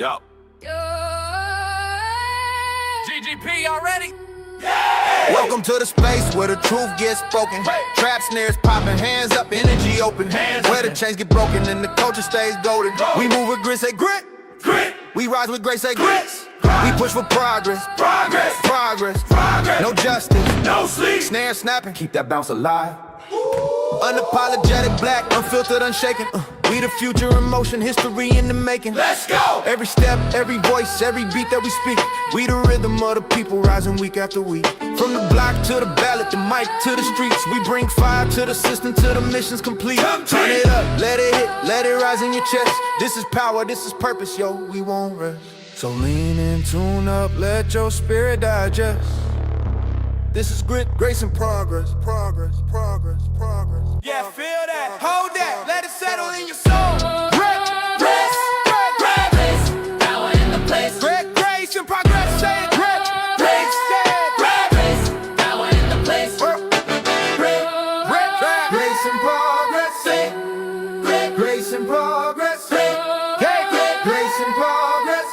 Yo. GGP already? Yeah! Welcome to the space where the truth gets spoken. Trap snares popping, hands up, energy open. Where the chains get broken and the culture stays golden. We move with grit, say grit. Grit. We rise with grace, say grits. We push for progress. Progress. No justice, no sleep. Snare snapping, keep that bounce alive. Unapologetic, black, unfiltered, unshaken. We the future in motion, history in the making. Let's go! Every step, every voice, every beat that we speak. We the rhythm of the people rising week after week. From the block to the ballot, the mic to the streets. We bring fire to the system till the mission's complete. Turn it up, let it hit, let it rise in your chest. This is power, this is purpose, yo, we won't rest. So lean in, tune up, let your spirit digest. This is grit, grace, and progress. Yeah, feel that, hold that, let it settle in your soul. Grace, power in the place. Grace and progress, say it. Grace, power in the place. Grace and progress, say it. Grace and progress, say it. Grace and progress.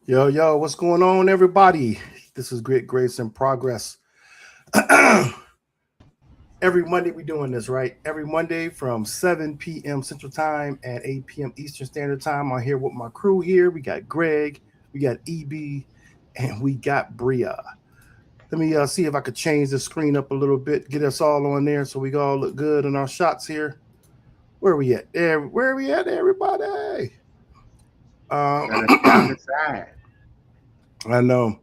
Yo, what's going on, everybody? This is Grit, Grace, and Progress. Every Monday we're doing this, right? Every Monday from 7 p.m. Central Time and 8 p.m. Eastern Standard Time. I'm here with my crew here. We got Greg, we got EB, and we got Bria. Let me see if I could change the screen up a little bit, get us all on there so we all look good in our shots here. Where are we at? There, where are we at, everybody? Down the side. I know.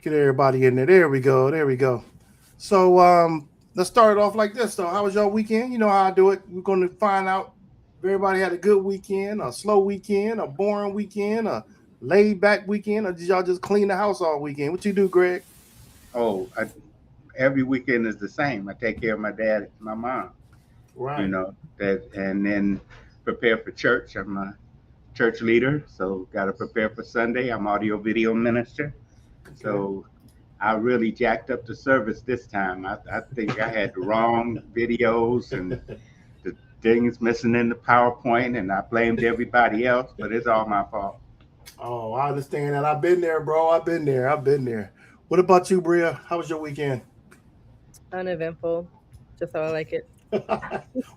Get everybody in there. There we go. So let's start it off like this, though. How was your weekend? You know how I do it. We're going to find out if everybody had a good weekend, a slow weekend, a boring weekend, a laid-back weekend, or did y'all just clean the house all weekend? What you do, Greg? Oh, every weekend is the same. I take care of my dad and my mom. Right. You know, and then prepare for church. I'm a church leader, so got to prepare for Sunday. I'm audio video minister. Okay. So I really jacked up the service this time. I think I had the wrong videos and the things missing in the PowerPoint, and I blamed everybody else, but it's all my fault. Oh, I understand that. I've been there, bro. I've been there. What about you, Bria? How was your weekend? Uneventful. Just how I like it.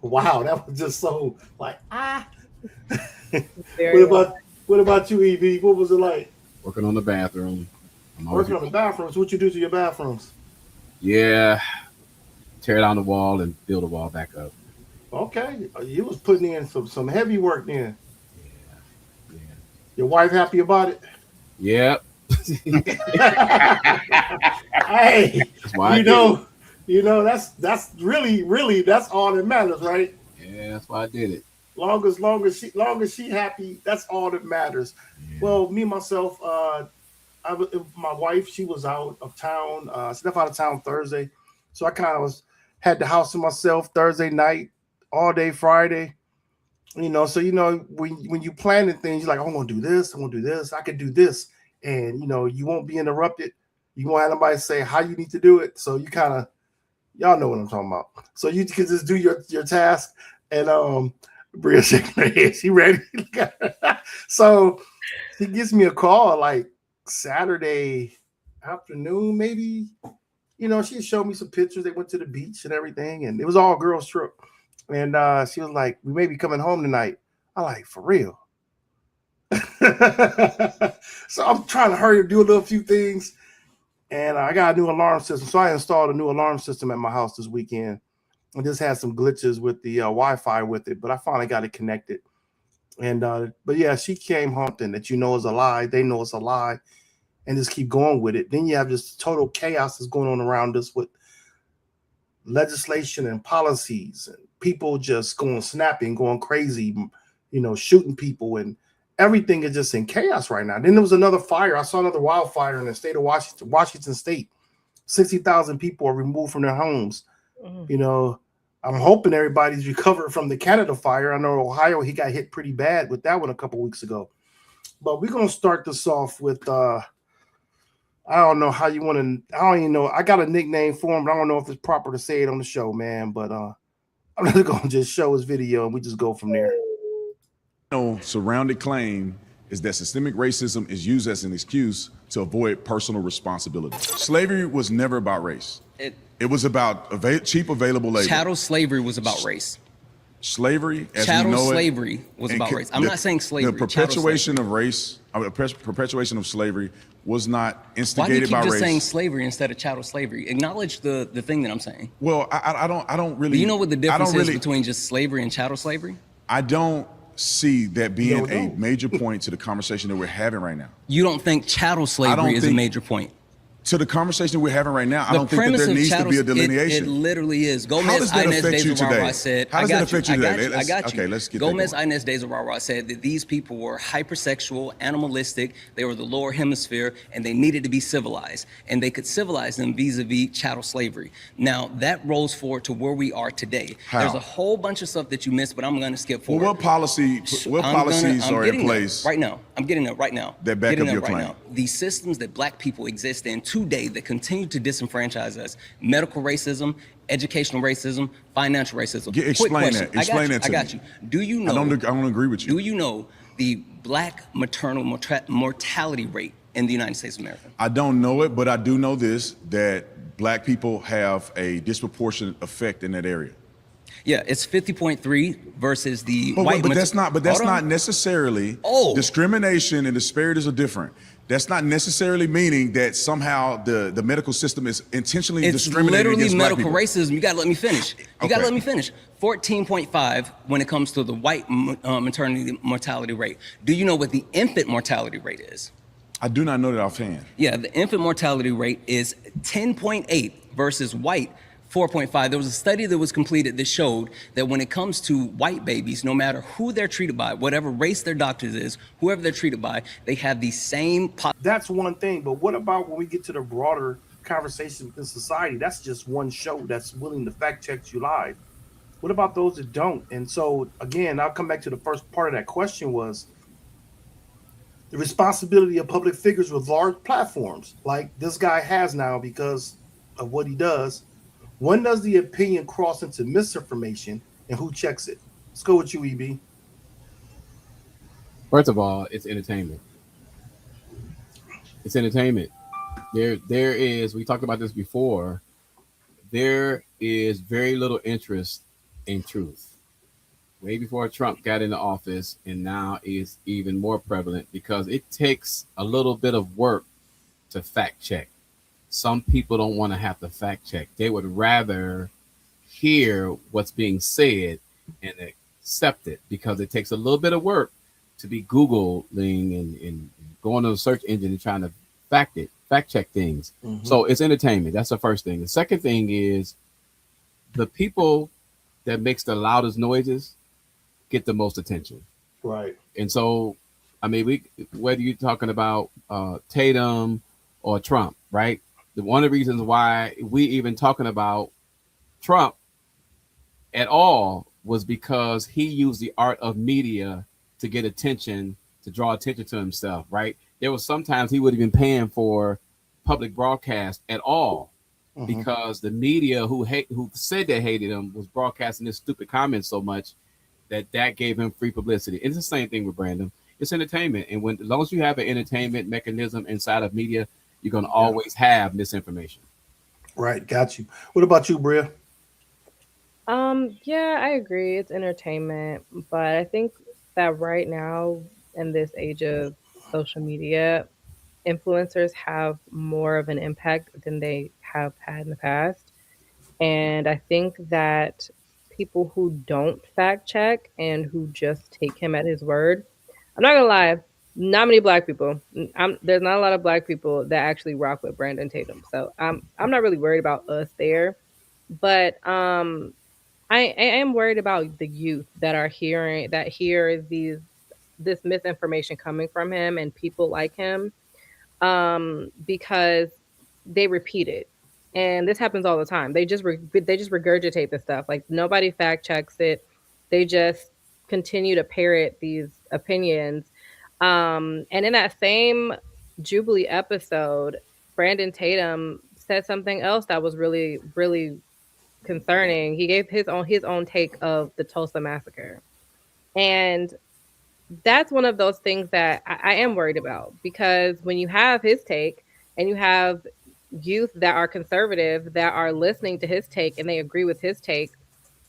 Wow, that was just so like What about you, EB? What was it like? Working on the bathroom. Working on the bathrooms. What you do to your bathrooms? Yeah, tear down the wall and build the wall back up. Okay, you was putting in some heavy work then. Yeah. Your wife happy about it? Yep. Hey, you know that's really that's all that matters, right? Yeah, that's why I did it. Long as she happy, that's all that matters. Yeah. Well, me myself, my wife, she was out of town. She left out of town Thursday, so I kind of had the house to myself Thursday night, all day Friday. You know, so when you planning things, you're like, I'm gonna do this, I could do this, and you won't be interrupted. You won't have nobody say how you need to do it. So you kind of, y'all know what I'm talking about. So you can just do your task, and Bria shaking her head. She ready. So he gives me a call like Saturday afternoon, maybe. She showed me some pictures. They went to the beach and everything, and it was all girls trip. And she was like, "We may be coming home tonight." I'm like, "For real?" So I'm trying to hurry up, do a few things, and I got a new alarm system. So I installed a new alarm system at my house this weekend. I just had some glitches with the Wi-Fi with it, but I finally got it connected. And but yeah, she came humping that is a lie. They know it's a lie, and just keep going with it. Then you have this total chaos that's going on around us with legislation and policies, and people just snapping, going crazy, shooting people, and everything is just in chaos right now. Then there was another fire. I saw another wildfire in the state of Washington State. 60,000 people are removed from their homes. I'm hoping everybody's recovered from the Canada fire. I know Ohio, he got hit pretty bad with that one a couple weeks ago. But we're going to start this off with I don't know how you want to. I don't even know. I got a nickname for him, but I don't know if it's proper to say it on the show, man. But I'm just gonna just show his video and we just go from there. Surrounded claim is that systemic racism is used as an excuse to avoid personal responsibility. Slavery was never about race. It was about cheap available labor. Chattel slavery was about race. Slavery, as Chattel we know slavery it, was about race. I'm not saying slavery. The perpetuation of race, perpetuation of slavery was not instigated by race. Why do you keep just saying slavery instead of chattel slavery? Acknowledge the thing that I'm saying. Well, I don't really. Do you know what the difference is between just slavery and chattel slavery? I don't see that being a major point to the conversation that we're having right now. You don't think chattel slavery is a major point? To the conversation we're having right now, I don't think that there needs to be a delineation. It literally is. How does that affect you today? Said, How does that affect you today? I got you. Okay, let's get Gomez Inez de Zurara said that these people were hypersexual, animalistic, they were the lower hemisphere, and they needed to be civilized. And they could civilize them vis-a-vis chattel slavery. Now, that rolls forward to where we are today. How? There's a whole bunch of stuff that you missed, but I'm going to skip forward. Well, what policies are in place? Right now. I'm getting there right now. That back up your claim. The systems that black people exist in today that continue to disenfranchise us: medical racism, educational racism, financial racism. Explain that. Explain that to me. I got you. Do you know? I don't agree with you. Do you know the black maternal mortality rate in the United States of America? I don't know it, but I do know this: that black people have a disproportionate effect in that area. Yeah, it's 50.3 versus the but, white. But that's not necessarily. Discrimination and disparities are different. That's not necessarily meaning that somehow the medical system is intentionally discriminating against black people. It's literally medical racism. You gotta let me finish. You gotta let me finish. 14.5 when it comes to the white maternity mortality rate. Do you know what the infant mortality rate is? I do not know that offhand. Yeah, the infant mortality rate is 10.8 versus white 4.5. There was a study that was completed that showed that when it comes to white babies, no matter who they're treated by, whatever race their doctors is, whoever they're treated by, they have the same. That's one thing. But what about when we get to the broader conversation within society? That's just one show that's willing to fact check you live. What about those that don't? And so, again, I'll come back to the first part of that question was the responsibility of public figures with large platforms like this guy has now because of what he does. When does the opinion cross into misinformation and who checks it? Let's go with you, EB. First of all, it's entertainment. It's entertainment. There is, we talked about this before, there is very little interest in truth. Way before Trump got into office, and now is even more prevalent because it takes a little bit of work to fact check. Some people don't want to have to fact check. They would rather hear what's being said and accept it because it takes a little bit of work to be Googling and going to the search engine and trying to fact check things. Mm-hmm. So it's entertainment. That's the first thing. The second thing is the people that makes the loudest noises get the most attention. Right. And so, I mean, whether you're talking about Tatum or Trump, right? One of the reasons why we even talking about Trump at all was because he used the art of media to get attention, to draw attention to himself, right? There was sometimes he would have been paying for public broadcast at all because the media who said they hated him was broadcasting his stupid comments so much that gave him free publicity. It's the same thing with Brandon. It's entertainment. And as long as you have an entertainment mechanism inside of media, you're going to always have misinformation. Right. Got you. What about you, Bria? Yeah, I agree. It's entertainment, but I think that right now in this age of social media, influencers have more of an impact than they have had in the past. And I think that people who don't fact check and who just take him at his word, I'm not gonna lie, not many black people. There's not a lot of black people that actually rock with Brandon Tatum. So I'm not really worried about us there. But I am worried about the youth that hear this misinformation coming from him and people like him, because they repeat it. And this happens all the time. They just regurgitate the stuff. Like nobody fact checks it. They just continue to parrot these opinions. And in that same Jubilee episode, Brandon Tatum said something else that was really, really concerning. He gave his own take of the Tulsa massacre. And that's one of those things that I am worried about, because when you have his take and you have youth that are conservative that are listening to his take and they agree with his take,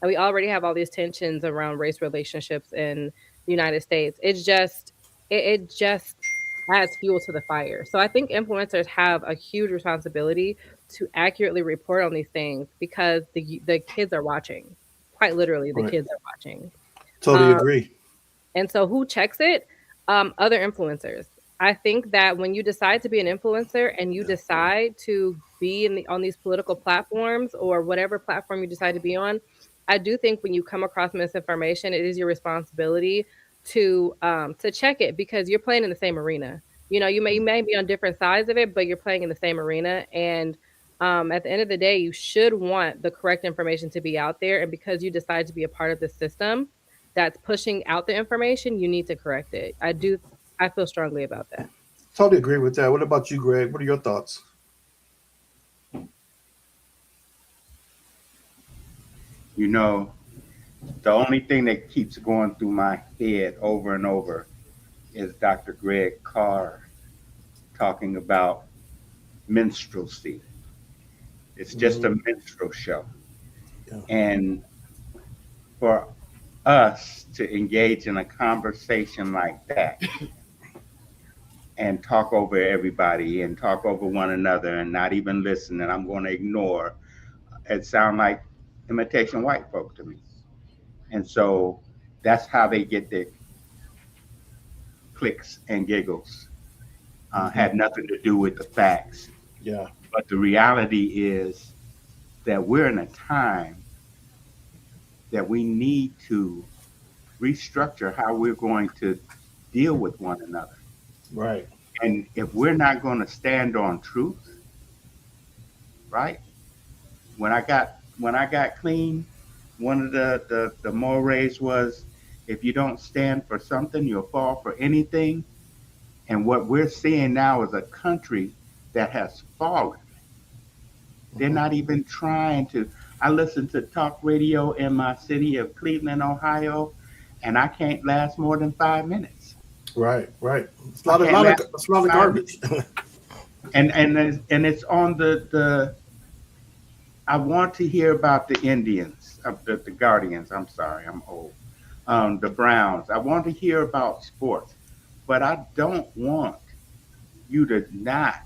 and we already have all these tensions around race relationships in the United States, it just adds fuel to the fire. So I think influencers have a huge responsibility to accurately report on these things, because the kids are watching. Quite literally, the Right. kids are watching. Totally Um, agree. and so who checks it? Other influencers. I think that when you decide to be an influencer and you decide to be on these political platforms or whatever platform you decide to be on, I do think when you come across misinformation, it is your responsibility to check it, because you're playing in the same arena. You may be on different sides of it, but you're playing in the same arena. And at the end of the day, you should want the correct information to be out there. And because you decide to be a part of the system that's pushing out the information, you need to correct it. I feel strongly about that. Totally agree with that. What about you, Greg? What are your thoughts? You know, the only thing that keeps going through my head over and over is Dr. Greg Carr talking about minstrelsy. It's just a minstrel show. Yeah. And for us to engage in a conversation like that and talk over everybody and talk over one another and not even listen, and I'm going to ignore, it sound like imitation white folk to me. And so that's how they get their clicks and giggles. Had nothing to do with the facts. Yeah. But the reality is that we're in a time that we need to restructure how we're going to deal with one another. Right. And if we're not going to stand on truth, right? When I got clean, one of the mores was, if you don't stand for something, you'll fall for anything. And what we're seeing now is a country that has fallen. They're not even trying to. I listen to talk radio in my city of Cleveland, Ohio, and I can't last more than 5 minutes. Right. Right. It's a I lot of, can't lot of, last it's a lot of 5 minutes. garbage. And it's on the. I want to hear about the Indians, the Guardians. I'm sorry, I'm old. The Browns. I want to hear about sports, but I don't want you to not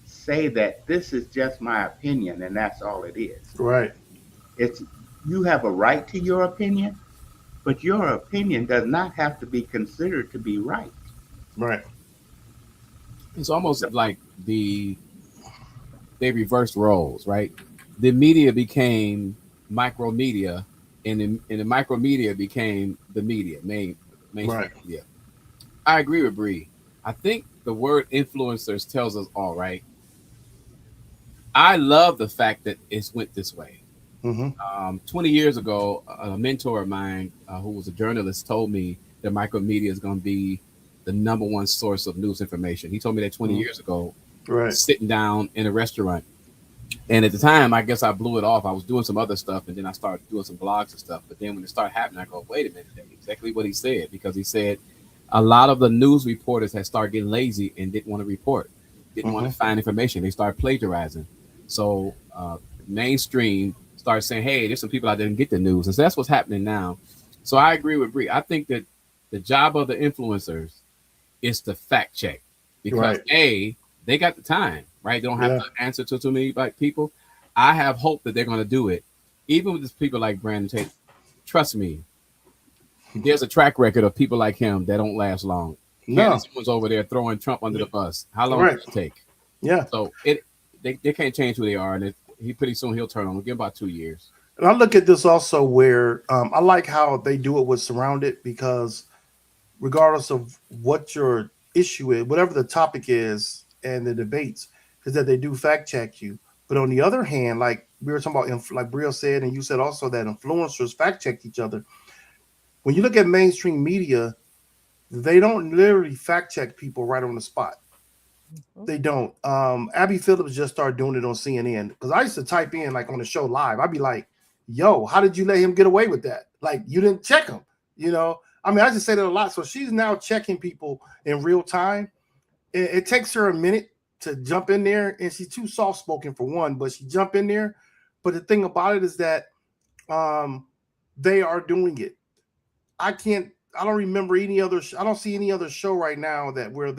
say that this is just my opinion and that's all it is. Right. It's You have a right to your opinion, but your opinion does not have to be considered to be right. Right. It's almost like they reversed roles, right? The media became micro media, and the micro media became the media, mainstream Right. media. I agree with Bree. I think the word influencers tells us all, right? I love the fact that it's went this way. Mm-hmm. 20 years ago, a mentor of mine who was a journalist told me that micromedia is going to be the number one source of news information. He told me that 20 years ago, Right. sitting down in a restaurant. And at the time, I guess I blew it off. I was doing some other stuff, and then I started doing some blogs and stuff. But then when it started happening, I go, wait a minute, that's exactly what he said. Because he said a lot of the news reporters had started getting lazy and didn't want to report, didn't want to find information. They started plagiarizing. So mainstream started saying, hey, there's some people out there that didn't get the news. And so that's what's happening now. So I agree with Bree. I think that the job of the influencers is to fact check, because Right. they got the time, right? They don't have Yeah. to answer to too many like people. I have hope that they're going to do it, even with these people like Brandon Tate. Trust me, there's a track record of people like him that don't last long. No. Candace was over there throwing Trump under the bus. How long Right. did it take? Yeah. So they can't change who they are, and he pretty soon he'll turn on. We'll give about 2 years. And I look at this also where I like how they do it with Surrounded, because regardless of what your issue is, whatever the topic is and the debates, is that they do fact check you. But on the other hand, like we were talking about, like Brio said, and you said also that influencers fact check each other. When you look at mainstream media, they don't literally fact check people right on the spot. They don't. Abby Phillips just started doing it on CNN because I used to type in like on the show live. I'd be like, "Yo, how did you let him get away with that? Like you didn't check him, you know?" I mean, I just say that a lot. So she's now checking people in real time. It takes her a minute to jump in there, and she's too soft spoken for one, but she jump in there. But the thing about it is that they are doing it. I don't remember any other. I don't see any other show right now that where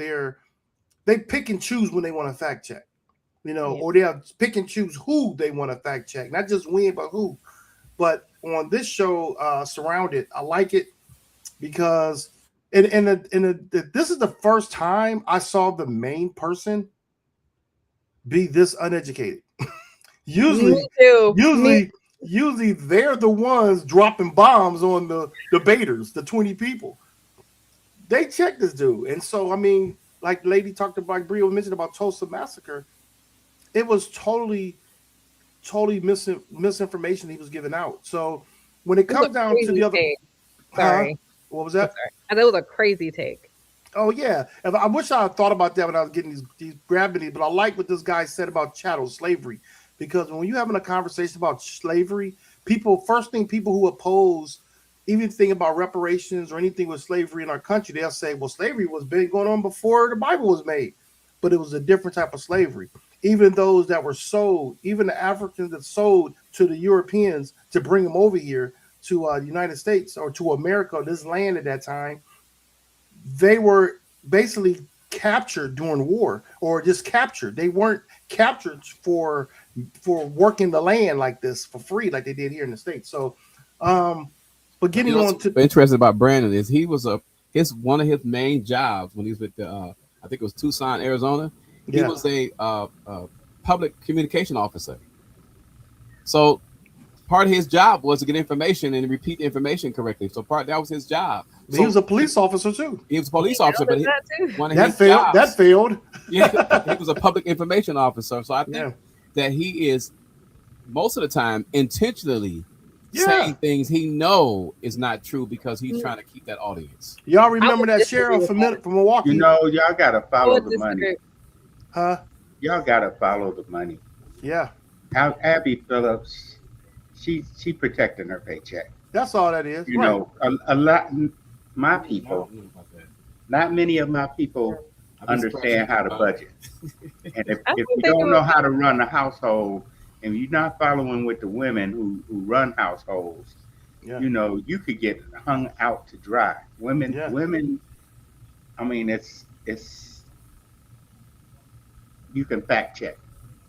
they pick and choose when they want to fact check, you know, or they have pick and choose who they want to fact check, not just when, but who. But on this show, Surrounded, I like it because this is the first time I saw the main person be this uneducated. usually they're the ones dropping bombs on the debaters, the 20 people. They checked this dude. And so, I mean, like Lady talked about, Bria mentioned about Tulsa Massacre, it was totally misinformation he was giving out. So when it comes down to the other, what was that? That was a crazy take. Oh yeah, I wish I had thought about that when I was getting these grabbing these. But I like what this guy said about chattel slavery, because when you're having a conversation about slavery, people who oppose even think about reparations or anything with slavery in our country, they'll say, well, slavery was been going on before the Bible was made, but it was a different type of slavery. Even those that were sold, even the Africans that sold to the Europeans to bring them over here to the United States or to America, this land at that time, they were basically captured during war or just captured. They weren't captured for working the land like this for free, like they did here in the States. So, but getting on to interesting about Brandon is he was one of his main jobs when he was with the I think it was Tucson, Arizona. He was a public communication officer. So part of his job was to get information and repeat the information correctly. So that was his job. So, he was a police officer too. He was a police officer, but that failed. Yeah, he was a public information officer. So I think that he is most of the time intentionally saying things he know is not true because he's trying to keep that audience. Y'all remember that sheriff from Milwaukee? You know, y'all gotta follow the money. Huh? Y'all gotta follow the money. Yeah. Abby Phillips, she protecting her paycheck. That's all that is. You know, a lot. My people, not many of my people understand how to budget. And if you don't know how to run a household, and you're not following with the women who run households, you know, you could get hung out to dry. Women. I mean, it's you can fact check.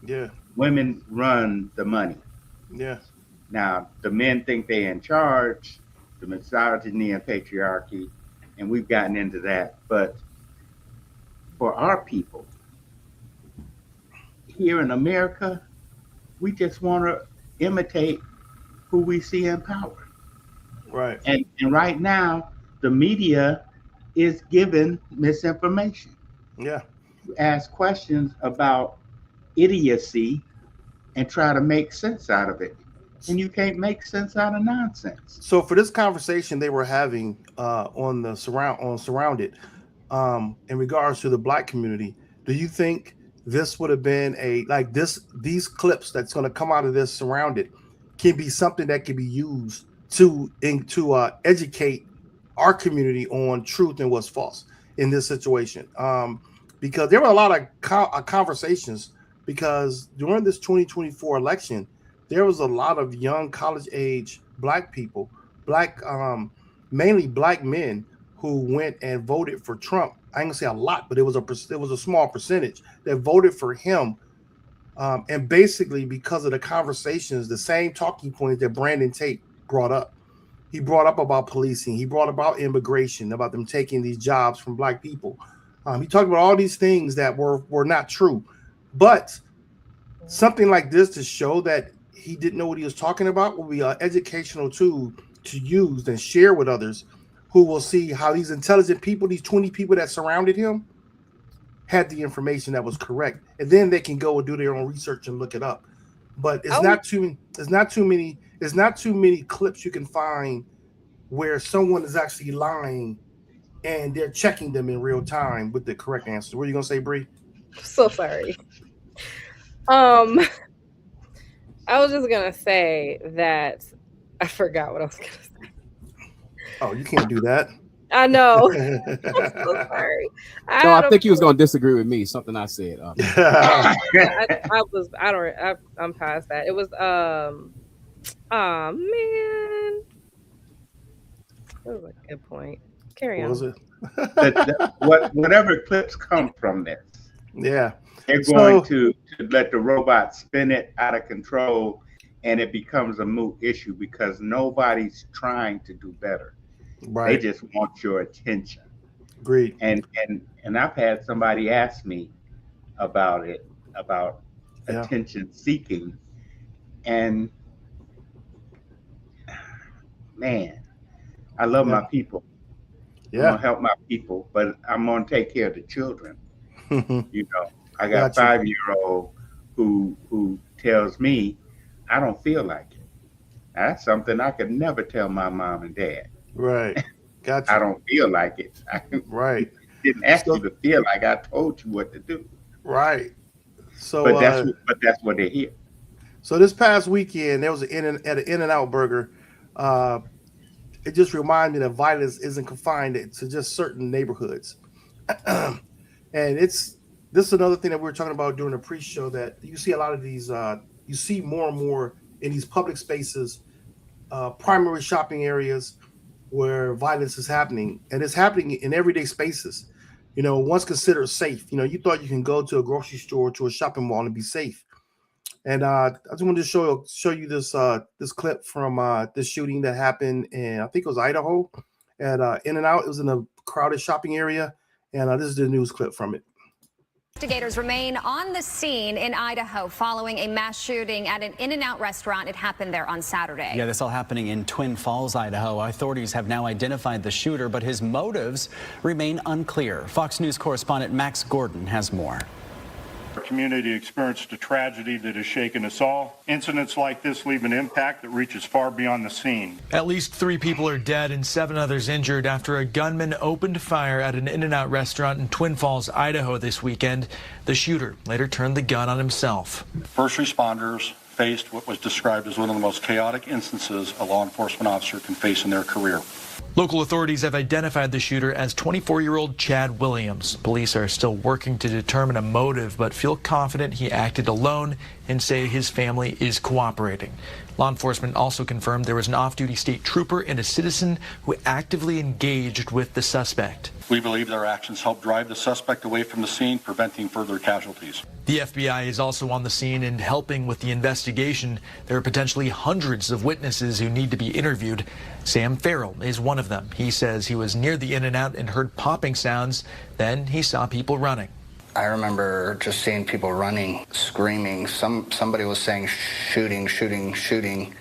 Yeah. Women run the money. Yeah. Now the men think they're in charge, the misogyny and patriarchy, and we've gotten into that. But for our people here in America, we just want to imitate who we see in power. Right. And right now, the media is giving misinformation. Yeah. You ask questions about idiocy and try to make sense out of it. And you can't make sense out of nonsense. So for this conversation they were having on Surrounded, in regards to the Black community, do you think this would have been these clips that's going to come out of this Surrounded can be something that can be used to educate our community on truth and what's false in this situation? Because there were a lot of conversations, because during this 2024 election, there was a lot of young college age Black people, mainly Black men, who went and voted for Trump. I ain't gonna say a lot, but it was a small percentage that voted for him. And basically because of the conversations, the same talking points that Brandon Tate brought up. He brought up about policing. He brought about immigration, about them taking these jobs from Black people. He talked about all these things that were not true. But something like this to show that he didn't know what he was talking about will be an educational tool to use and share with others, who will see how these intelligent people, these 20 people that surrounded him, had the information that was correct. And then they can go and do their own research and look it up. But it's not too many clips you can find where someone is actually lying and they're checking them in real time with the correct answer. What are you gonna say, Bree? So sorry. Um, I was just gonna say that I forgot what I was gonna say. Oh, you can't do that. I know. I'm so sorry. I No, I had a think he was going to disagree with me. Something I said. I'm past that. It was oh man. That was a good point. Carry What was on. it? Whatever clips come from this, Yeah. they're going So to let the robot spin it out of control, and it becomes a moot issue because nobody's trying to do better. They right. just want your attention. Agreed. And I've had somebody ask me about it, about Yeah. attention seeking, and man, I love Yeah. my people. I'm Yeah. gonna help my people, but I'm gonna take care of the children. You know, I got a Got you. 5-year-old who tells me I don't feel like it. That's something I could never tell my mom and dad. Right. Got I you. don't feel like it. I Right. didn't ask you So to feel like I told you what to do. right. So But that's what they hear. so this past weekend there was at an In-N-Out burger. Uh it just reminded me that violence isn't confined to just certain neighborhoods. And it's this is another thing that we were talking about during the pre-show, that you see a lot of these you see more and more in these public spaces, primary shopping areas where violence is happening, and it's happening in everyday spaces. Once considered safe. You thought you can go to a grocery store, to a shopping mall, and be safe. And I just wanted to show you this clip from this shooting that happened in, I think it was Idaho, at In-N-Out. It was in a crowded shopping area, and this is the news clip from it. Investigators remain on the scene in Idaho following a mass shooting at an In-N-Out restaurant. It happened there on Saturday. Yeah, this all happening in Twin Falls, Idaho. Authorities have now identified the shooter, but his motives remain unclear. Fox News correspondent Max Gordon has more. Our community experienced a tragedy that has shaken us all. Incidents like this leave an impact that reaches far beyond the scene. At least 3 people are dead and 7 others injured after a gunman opened fire at an In-N-Out restaurant in Twin Falls, Idaho this weekend. The shooter later turned the gun on himself. First responders faced what was described as one of the most chaotic instances a law enforcement officer can face in their career. Local authorities have identified the shooter as 24-year-old Chad Williams. Police are still working to determine a motive, but feel confident he acted alone and say his family is cooperating. Law enforcement also confirmed there was an off-duty state trooper and a citizen who actively engaged with the suspect. We believe their actions helped drive the suspect away from the scene, preventing further casualties. The FBI is also on the scene and helping with the investigation. There are potentially hundreds of witnesses who need to be interviewed. Sam Farrell is one of them. He says he was near the In-N-Out and heard popping sounds. Then he saw people running. I remember just seeing people running, screaming. Somebody was saying shooting, shooting, shooting,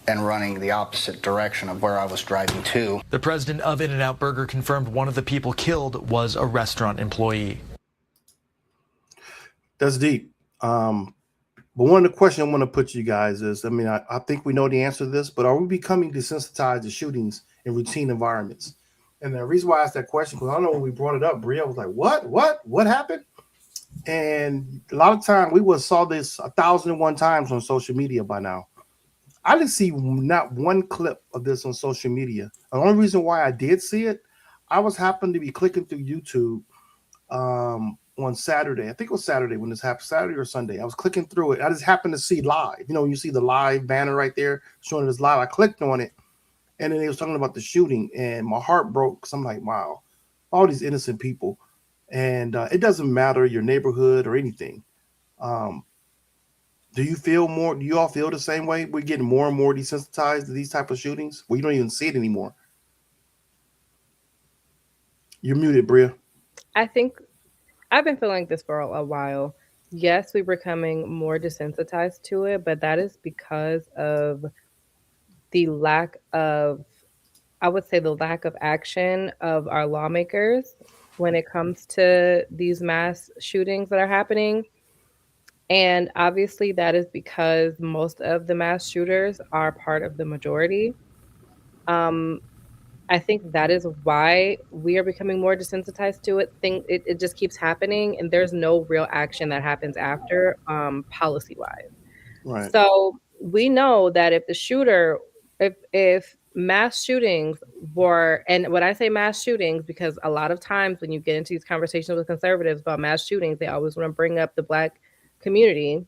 and running the opposite direction of where I was driving to. The president of In-N-Out Burger confirmed one of the people killed was a restaurant employee. That's deep. But one of the questions I want to put to you guys is, I think we know the answer to this, but are we becoming desensitized to shootings in routine environments? And the reason why I asked that question, because I don't know when we brought it up, Bria was like, what happened? And a lot of time we saw this 1,001 times on social media by now. I didn't see not one clip of this on social media. The only reason why I did see it, I was happened to be clicking through YouTube on Saturday. I think it was Saturday when this happened, Saturday or Sunday. I was clicking through it. I just happened to see live. You see the live banner right there showing this live. I clicked on it, and then they was talking about the shooting, and my heart broke because I'm like, wow, all these innocent people. And it doesn't matter your neighborhood or anything. Do you all feel the same way? We're getting more and more desensitized to these type of shootings where you don't even see it anymore. You're muted, Bria. I think I've been feeling this for a while. Yes, we're becoming more desensitized to it, but that is because of the lack of, I would say, the lack of action of our lawmakers when it comes to these mass shootings that are happening. And obviously that is because most of the mass shooters are part of the majority. I I think that is why we are becoming more desensitized to it. It just keeps happening, and there's no real action that happens after, policy wise. Right. So we know that if the shooter, if mass shootings were, and when I say mass shootings, because a lot of times when you get into these conversations with conservatives about mass shootings, they always want to bring up the Black community.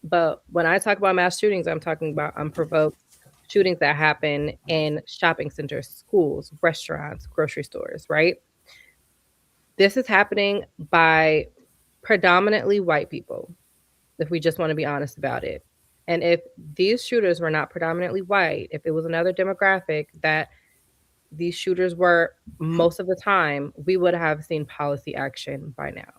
But when I talk about mass shootings, I'm talking about unprovoked shootings that happen in shopping centers, schools, restaurants, grocery stores, right? This is happening by predominantly white people, if we just want to be honest about it. And if these shooters were not predominantly white, if it was another demographic that these shooters were most of the time, we would have seen policy action by now.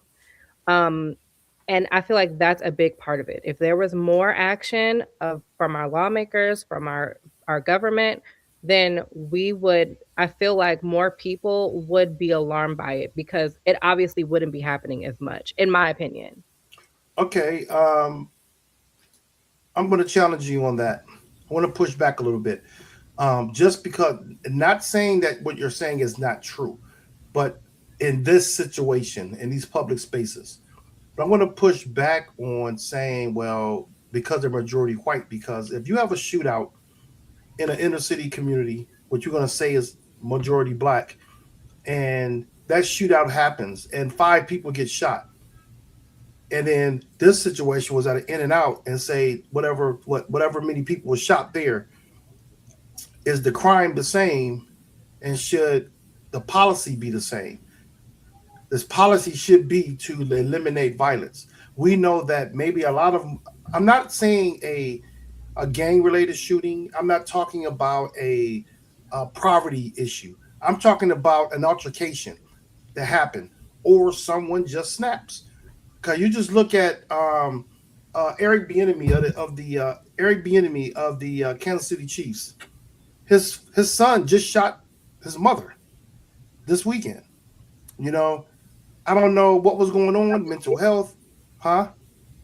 And I feel like that's a big part of it. If there was more action from our lawmakers, from our government, then we would, I feel like more people would be alarmed by it because it obviously wouldn't be happening as much, in my opinion. Okay. I'm going to challenge you on that. I want to push back a little bit. Just because, not saying that what you're saying is not true, but in this situation, in these public spaces, but I'm going to push back on saying, well, because they're majority white, because if you have a shootout in an inner city community, what you're going to say is majority Black, and that shootout happens and 5 people get shot. And then this situation was at an in and out, and say whatever many people were shot there, is the crime the same, and should the policy be the same? This policy should be to eliminate violence. We know that maybe a lot of, I'm not saying a gang related shooting. I'm not talking about a poverty issue. I'm talking about an altercation that happened, or someone just snaps. Because you just look at Eric Bieniemy of the Kansas City Chiefs. His son just shot his mother this weekend. You know, I don't know what was going on, mental health, huh?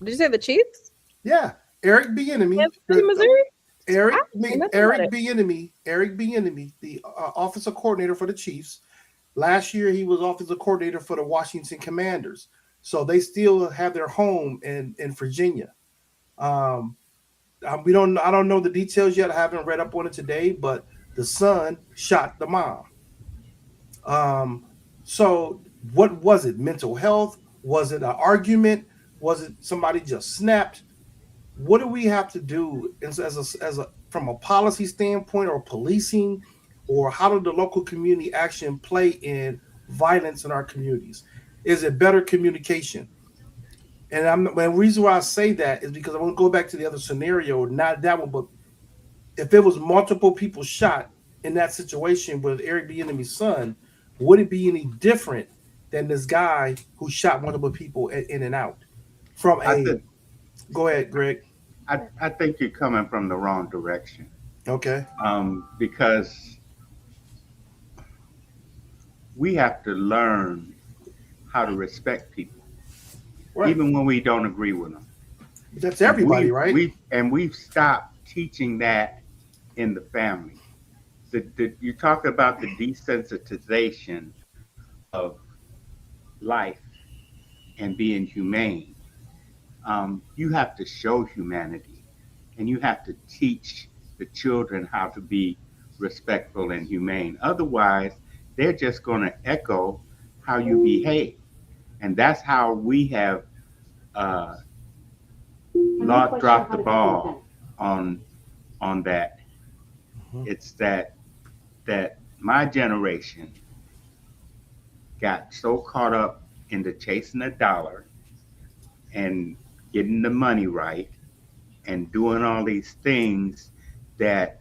Did you say the Chiefs? Yeah, Eric Bieniemy, Missouri. Eric Bieniemy, the offensive coordinator for the Chiefs. Last year, he was offensive coordinator for the Washington Commanders. So they still have their home in Virginia. I don't know the details yet. I haven't read up on it today, but the son shot the mom. So what was it? Mental health? Was it an argument? Was it somebody just snapped? What do we have to do as a from a policy standpoint, or policing, or how did the local community action play in violence in our communities? Is it better communication? And the reason why I say that is because I want to go back to the other scenario, not that one, but if there was multiple people shot in that situation with Eric Bieniemy's son, would it be any different than this guy who shot multiple people in and out? Go ahead, Greg. I think you're coming from the wrong direction. Okay. Because we have to learn how to respect people, right, even when we don't agree with them. That's everybody, right? We've stopped teaching that in the family. You talk about the desensitization of life and being humane. You have to show humanity, and you have to teach the children how to be respectful and humane. Otherwise, they're just going to echo how you behave. And that's how we have dropped the ball on that. Mm-hmm. It's that my generation got so caught up into chasing a dollar and getting the money right and doing all these things that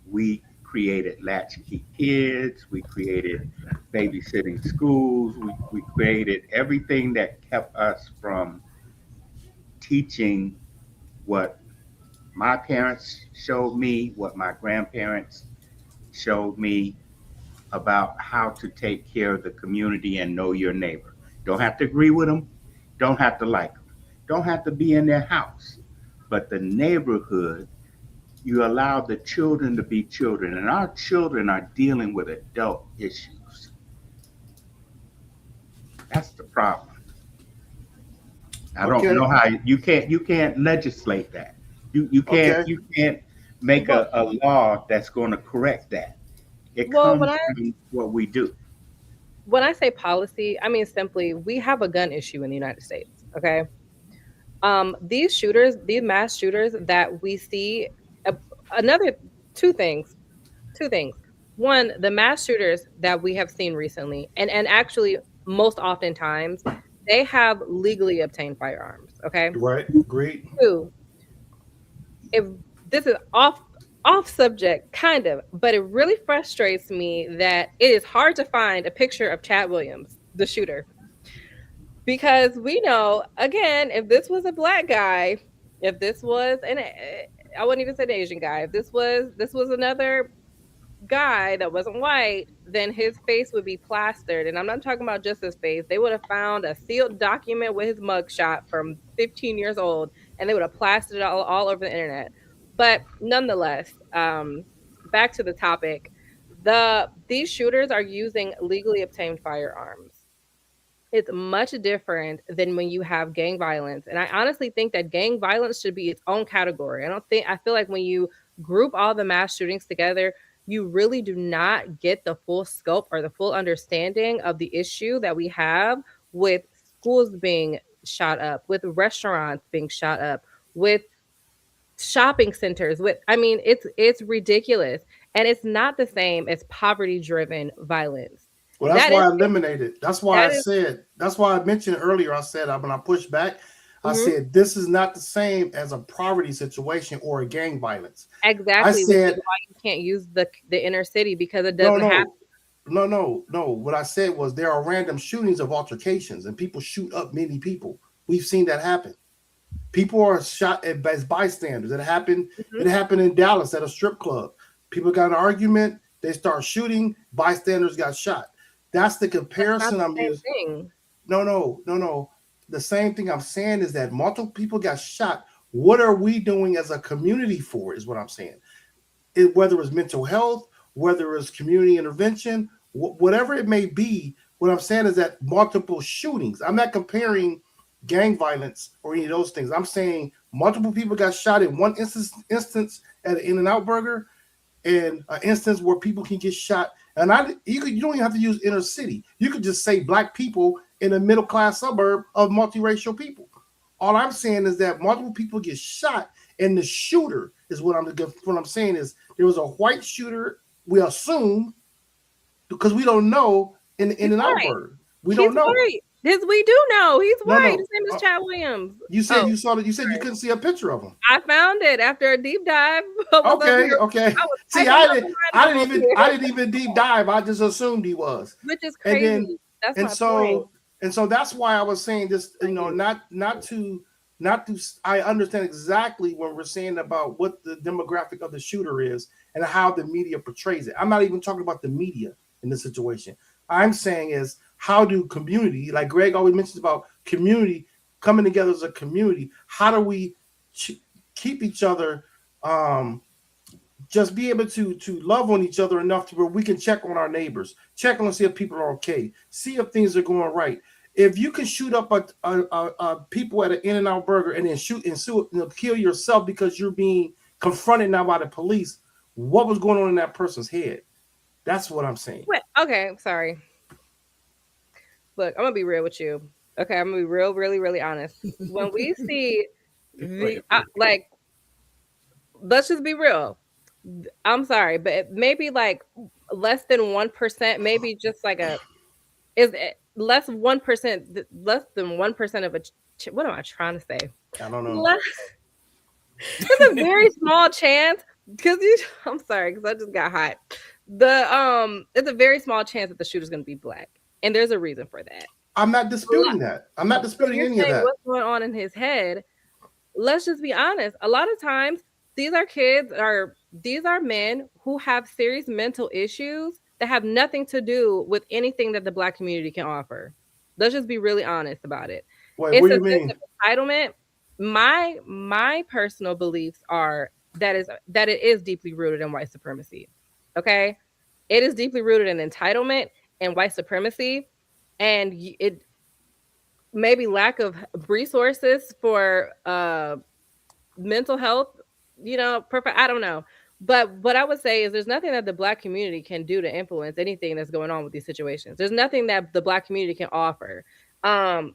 we created latchkey kids, we created babysitting schools, we created everything that kept us from teaching what my parents showed me, what my grandparents showed me about how to take care of the community and know your neighbor. Don't have to agree with them, don't have to like them, don't have to be in their house, but the neighborhood you allow the children to be children, and our children are dealing with adult issues. That's the problem. I don't know how you can't legislate that. You can't make a law that's going to correct that. It comes from what we do. When I say policy, I mean simply we have a gun issue in the United States. Okay. These shooters, these mass shooters that we see, another two things. One, the mass shooters that we have seen recently, and actually most oftentimes, they have legally obtained firearms. Okay. Right. Great. Two, if this is off subject, kind of, but it really frustrates me that it is hard to find a picture of Chad Williams, the shooter. Because we know, again, if this was a black guy, if this was I wouldn't even say an Asian guy, if this was another guy that wasn't white, then his face would be plastered. And I'm not talking about just his face. They would have found a sealed document with his mugshot from 15 years old, and they would have plastered it all over the internet. But nonetheless, back to the topic, these shooters are using legally obtained firearms. It's much different than when you have gang violence. And I honestly think that gang violence should be its own category. I feel like when you group all the mass shootings together, you really do not get the full scope or the full understanding of the issue that we have with schools being shot up, with restaurants being shot up, with shopping centers, it's ridiculous. And it's not the same as poverty-driven violence. Well, that's why I eliminated. That's why I mentioned earlier. I said when I pushed back, I said this is not the same as a poverty situation or a gang violence. Exactly. I said why you can't use the inner city because it doesn't have. No. What I said was there are random shootings of altercations and people shoot up many people. We've seen that happen. People are shot as bystanders. It happened. It happened in Dallas at a strip club. People got in an argument. They start shooting. Bystanders got shot. That's the comparison I'm using. No. The same thing I'm saying is that multiple people got shot. What are we doing as a community for is what I'm saying. Whether it's mental health, whether it's community intervention, whatever it may be, what I'm saying is that multiple shootings. I'm not comparing gang violence or any of those things. I'm saying multiple people got shot in one instance at an In-N-Out Burger, and an instance where people can get shot. And you don't even have to use inner city. You could just say black people in a middle class suburb of multiracial people. All I'm saying is that multiple people get shot, and the shooter is what I'm saying is there was a white shooter. We assume because we don't know in In-N-Out Burger. We don't know. White. We do know he's white. His name is Chad Williams. You said you saw it. You said you couldn't see a picture of him. I found it after a deep dive. Okay. See, I didn't even deep dive. I just assumed he was, which is crazy. So that's why I was saying this. Not to. I understand exactly what we're saying about what the demographic of the shooter is and how the media portrays it. I'm not even talking about the media in this situation. I'm saying is how do community, like Greg always mentions about community coming together as a community, how do we keep each other, just be able to love on each other enough to where we can check on our neighbors, check on see if people are okay, see if things are going right. If you can shoot up a people at an In-N-Out Burger and then shoot and kill yourself because you're being confronted now by the police, what was going on in that person's head? That's what I'm saying. Okay, sorry. Look, I'm gonna be real with you. Okay, I'm gonna be really, really honest. When we see let's just be real. I'm sorry, but maybe like less than 1%, maybe just like less than 1% of what am I trying to say? I don't know. It's a very small chance I'm sorry, because I just got hot. It's a very small chance that the shooter's gonna be black. And there's a reason for that. I'm not disputing that. I'm not disputing any of that. What's going on in his head? Let's just be honest. A lot of times, these are men who have serious mental issues that have nothing to do with anything that the black community can offer. Let's just be really honest about it. Wait, what do you mean? Entitlement. My personal beliefs are that it is deeply rooted in white supremacy. Okay, it is deeply rooted in entitlement and white supremacy, and it maybe lack of resources for mental health, perfect. I don't know. But what I would say is there's nothing that the Black community can do to influence anything that's going on with these situations. There's nothing that the Black community can offer to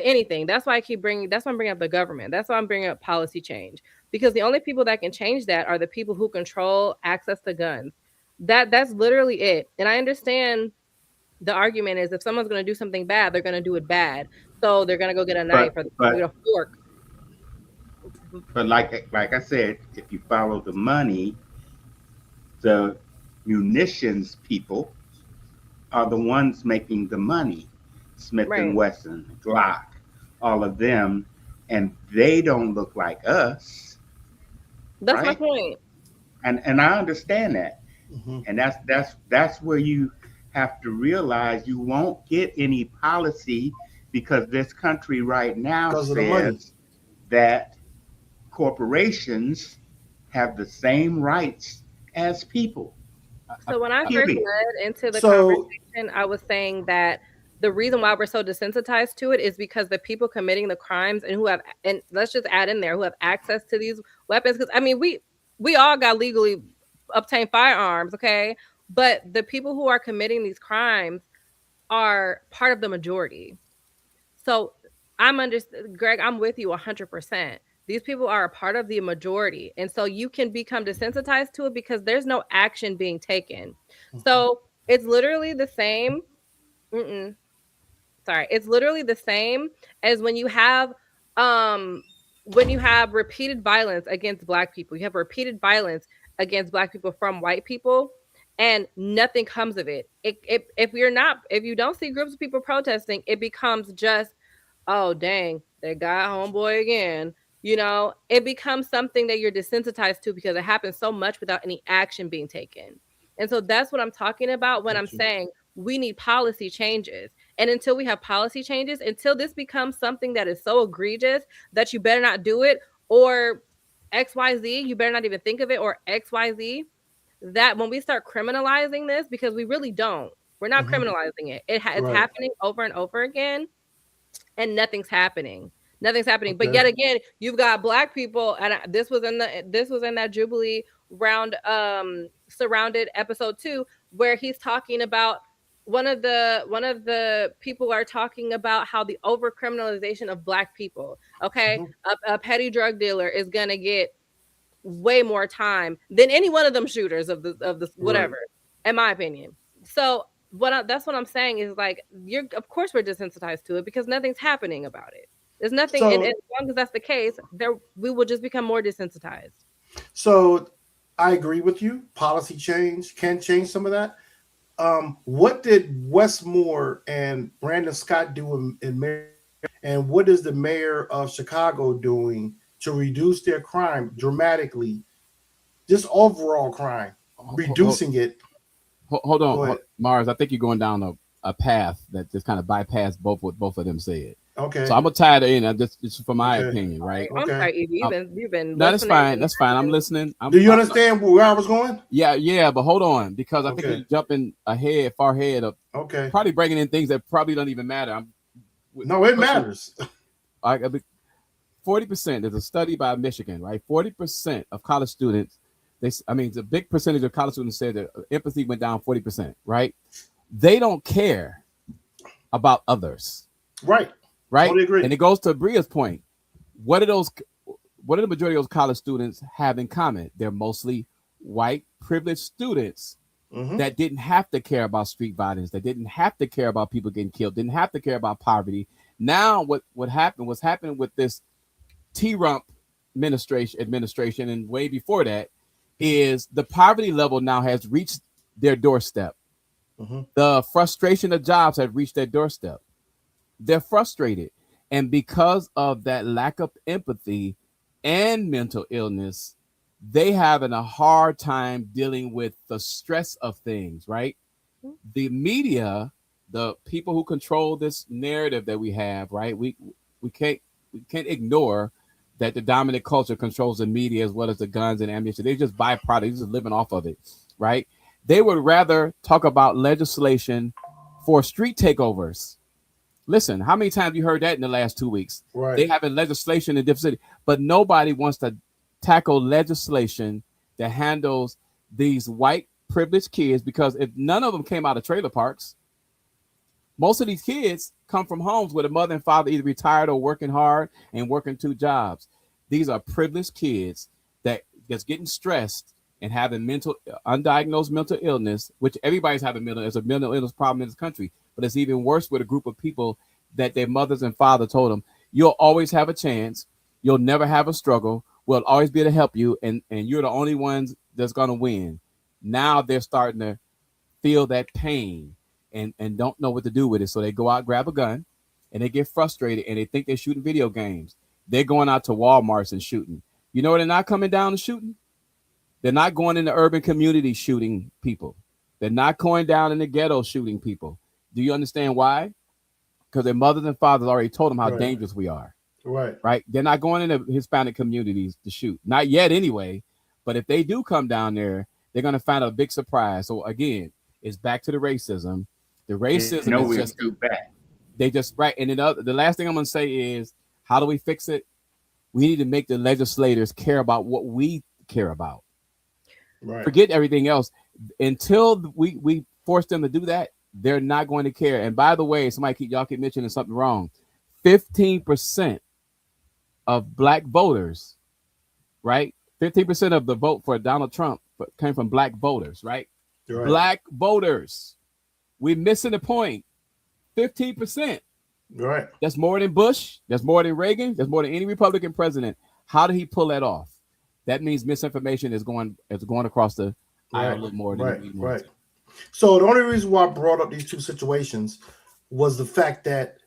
anything. That's why I'm bringing up the government. That's why I'm bringing up policy change, because the only people that can change that are the people who control access to guns. That's literally it. And I understand the argument is if someone's going to do something bad, they're going to do it bad. So they're going to go get a knife or get a fork. But like I said, if you follow the money, the munitions people are the ones making the money. Smith and Wesson, Glock, all of them, and they don't look like us. That's my point. And I understand that. Mm-hmm. And that's where you have to realize you won't get any policy, because this country right now says that corporations have the same rights as people. So when I first led into the conversation, I was saying that the reason why we're so desensitized to it is because the people committing the crimes and let's just add in there, who have access to these weapons. Because I mean, we all got legally obtained firearms, okay? But the people who are committing these crimes are part of the majority. So Greg, I'm with you 100%. These people are a part of the majority. And so you can become desensitized to it because there's no action being taken. So it's literally the same. It's literally the same as when you have repeated violence against Black people. You have repeated violence against Black people from white people, and nothing comes of it. If you don't see groups of people protesting, it becomes just, oh dang, they got homeboy again. It becomes something that you're desensitized to because it happens so much without any action being taken. And so that's what I'm talking about when I'm saying we need policy changes. And until we have policy changes, until this becomes something that is so egregious that you better not do it, or XYZ, you better not even think of it, or XYZ, that when we start criminalizing this, because we really don't, we're not criminalizing it. It's happening over and over again, and nothing's happening. But yet again, you've got Black people, and this was in that Jubilee round surrounded episode 2, where he's talking about one of the people are talking about how the over criminalization of Black people. Okay, a petty drug dealer is gonna get way more time than any one of them shooters of the whatever, in my opinion. So that's what I'm saying is, like, of course we're desensitized to it because nothing's happening about it. There's nothing, and as long as that's the case, we will just become more desensitized. So I agree with you. Policy change can change some of that. What did Westmore and Brandon Scott do in Maryland, and what is the mayor of Chicago doing to reduce their crime dramatically? Just overall crime, reducing it. Hold on, Mars. I think you're going down a path that just kind of bypassed what both of them said. Okay. So I'm gonna tie it in. Just for my opinion, right? I'm sorry, you've been. No, that's fine. That's fine. I'm listening. Do you understand where I was going? Yeah. But hold on, because I think you're jumping far ahead of. Okay. Probably bringing in things that probably don't even matter. No, it matters. 40%. There's a study by Michigan, right? 40% of college students. It's a big percentage of college students said that empathy went down 40%, right? They don't care about others. Right. Totally agree. And it goes to Bria's point. What do the majority of those college students have in common? They're mostly white privileged students that didn't have to care about street violence. They didn't have to care about people getting killed, didn't have to care about poverty. Now what's happening with this T-Rump administration and way before that is the poverty level now has reached their doorstep. The frustration of jobs have reached their doorstep. They're frustrated. And because of that lack of empathy and mental illness, they having a hard time dealing with the stress of things, right? The media, the people who control this narrative that we have, right? We can't ignore that the dominant culture controls the media as well as the guns and ammunition. They just byproducts, they're just living off of it, right? They would rather talk about legislation for street takeovers. Listen, how many times you heard that in the last 2 weeks? Right. They having legislation in different cities, but nobody wants to tackle legislation that handles these white privileged kids, because if none of them came out of trailer parks, most of these kids come from homes where the mother and father either retired or working hard and working 2 jobs. These are privileged kids that just getting stressed and having undiagnosed mental illness, which everybody's having there's a mental illness problem in this country, but it's even worse with a group of people that their mothers and father told them, you'll always have a chance, you'll never have a struggle, we'll always be able to help you, and you're the only ones that's going to win. Now they're starting to feel that pain and don't know what to do with it. So they go out, grab a gun, and they get frustrated, and they think they're shooting video games. They're going out to Walmarts and shooting. You know, they're not coming down and shooting. They're not going into urban communities shooting people. They're not going down in the ghetto shooting people. Do you understand why? Because their mothers and fathers already told them how dangerous we are. Right. They're not going into Hispanic communities to shoot. Not yet anyway. But if they do come down there, they're going to find a big surprise. So again, it's back to the racism. The racism is just too bad. They just And then the last thing I'm going to say is, how do we fix it? We need to make the legislators care about what we care about. Right. Forget everything else. Until we force them to do that, they're not going to care. And by the way, y'all keep mentioning something wrong. 15% of black voters, right? 15% of the vote for Donald Trump came from black voters, right? Black voters. We're missing the point. 15%. Right. That's more than Bush. That's more than Reagan. That's more than any Republican president. How did he pull that off? That means misinformation is going across the aisle a little more than right. So the only reason why I brought up these 2 situations was the fact that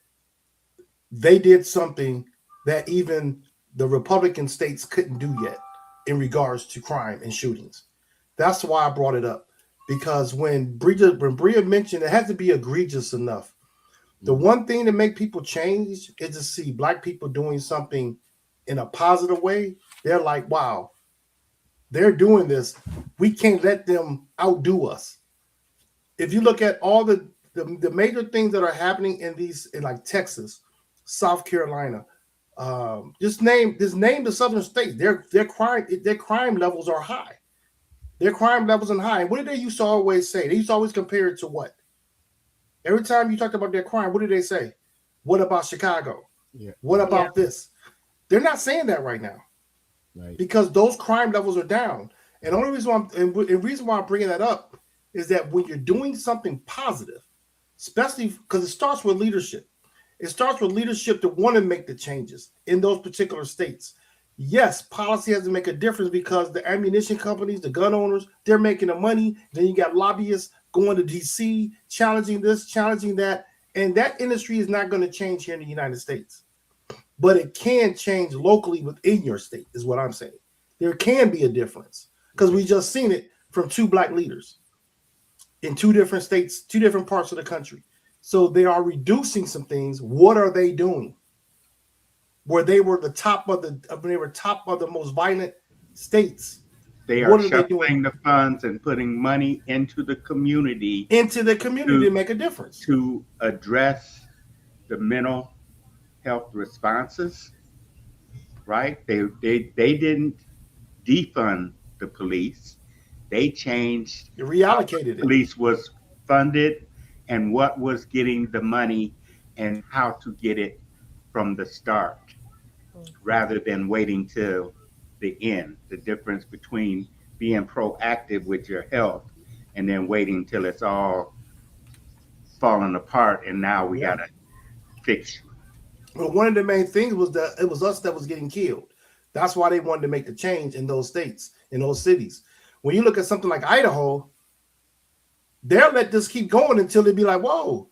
they did something that even the Republican states couldn't do yet in regards to crime and shootings. That's why I brought it up, because when Bria mentioned it has to be egregious enough. The one thing to make people change is to see black people doing something in a positive way. They're like, wow, they're doing this. We can't let them outdo us. If you look at all the major things that are happening in like Texas, South Carolina, just name the southern states. Their crime levels are high. Their crime levels are high. And what did they used to always say? They used to always compare it to what? Every time you talked about their crime, what did they say? What about Chicago? Yeah. What about this? They're not saying that right now, right? Because those crime levels are down. And the only reason why I'm bringing that up is that when you're doing something positive, especially because it starts with leadership. It starts with leadership to want to make the changes in those particular states. Yes, policy has to make a difference because the ammunition companies, the gun owners, they're making the money. Then you got lobbyists going to DC, challenging this, challenging that. And that industry is not going to change here in the United States. But it can change locally within your state, is what I'm saying. There can be a difference because we just seen it from 2 black leaders in 2 different states, 2 different parts of the country. So they are reducing some things. What are they doing? Where they were top of the most violent states. They are shuffling the funds and putting money into the community. To make a difference. To address the mental health responses, right? They didn't defund the police. They changed. They reallocated it. Police was funded and what was getting the money and how to get it from the start rather than waiting till the end. The difference between being proactive with your health and then waiting till it's all falling apart and now we gotta fix you. Well, one of the main things was that it was us that was getting killed. That's why they wanted to make the change in those states, in those cities. When you look at something like Idaho, they'll let this keep going until they be like, whoa,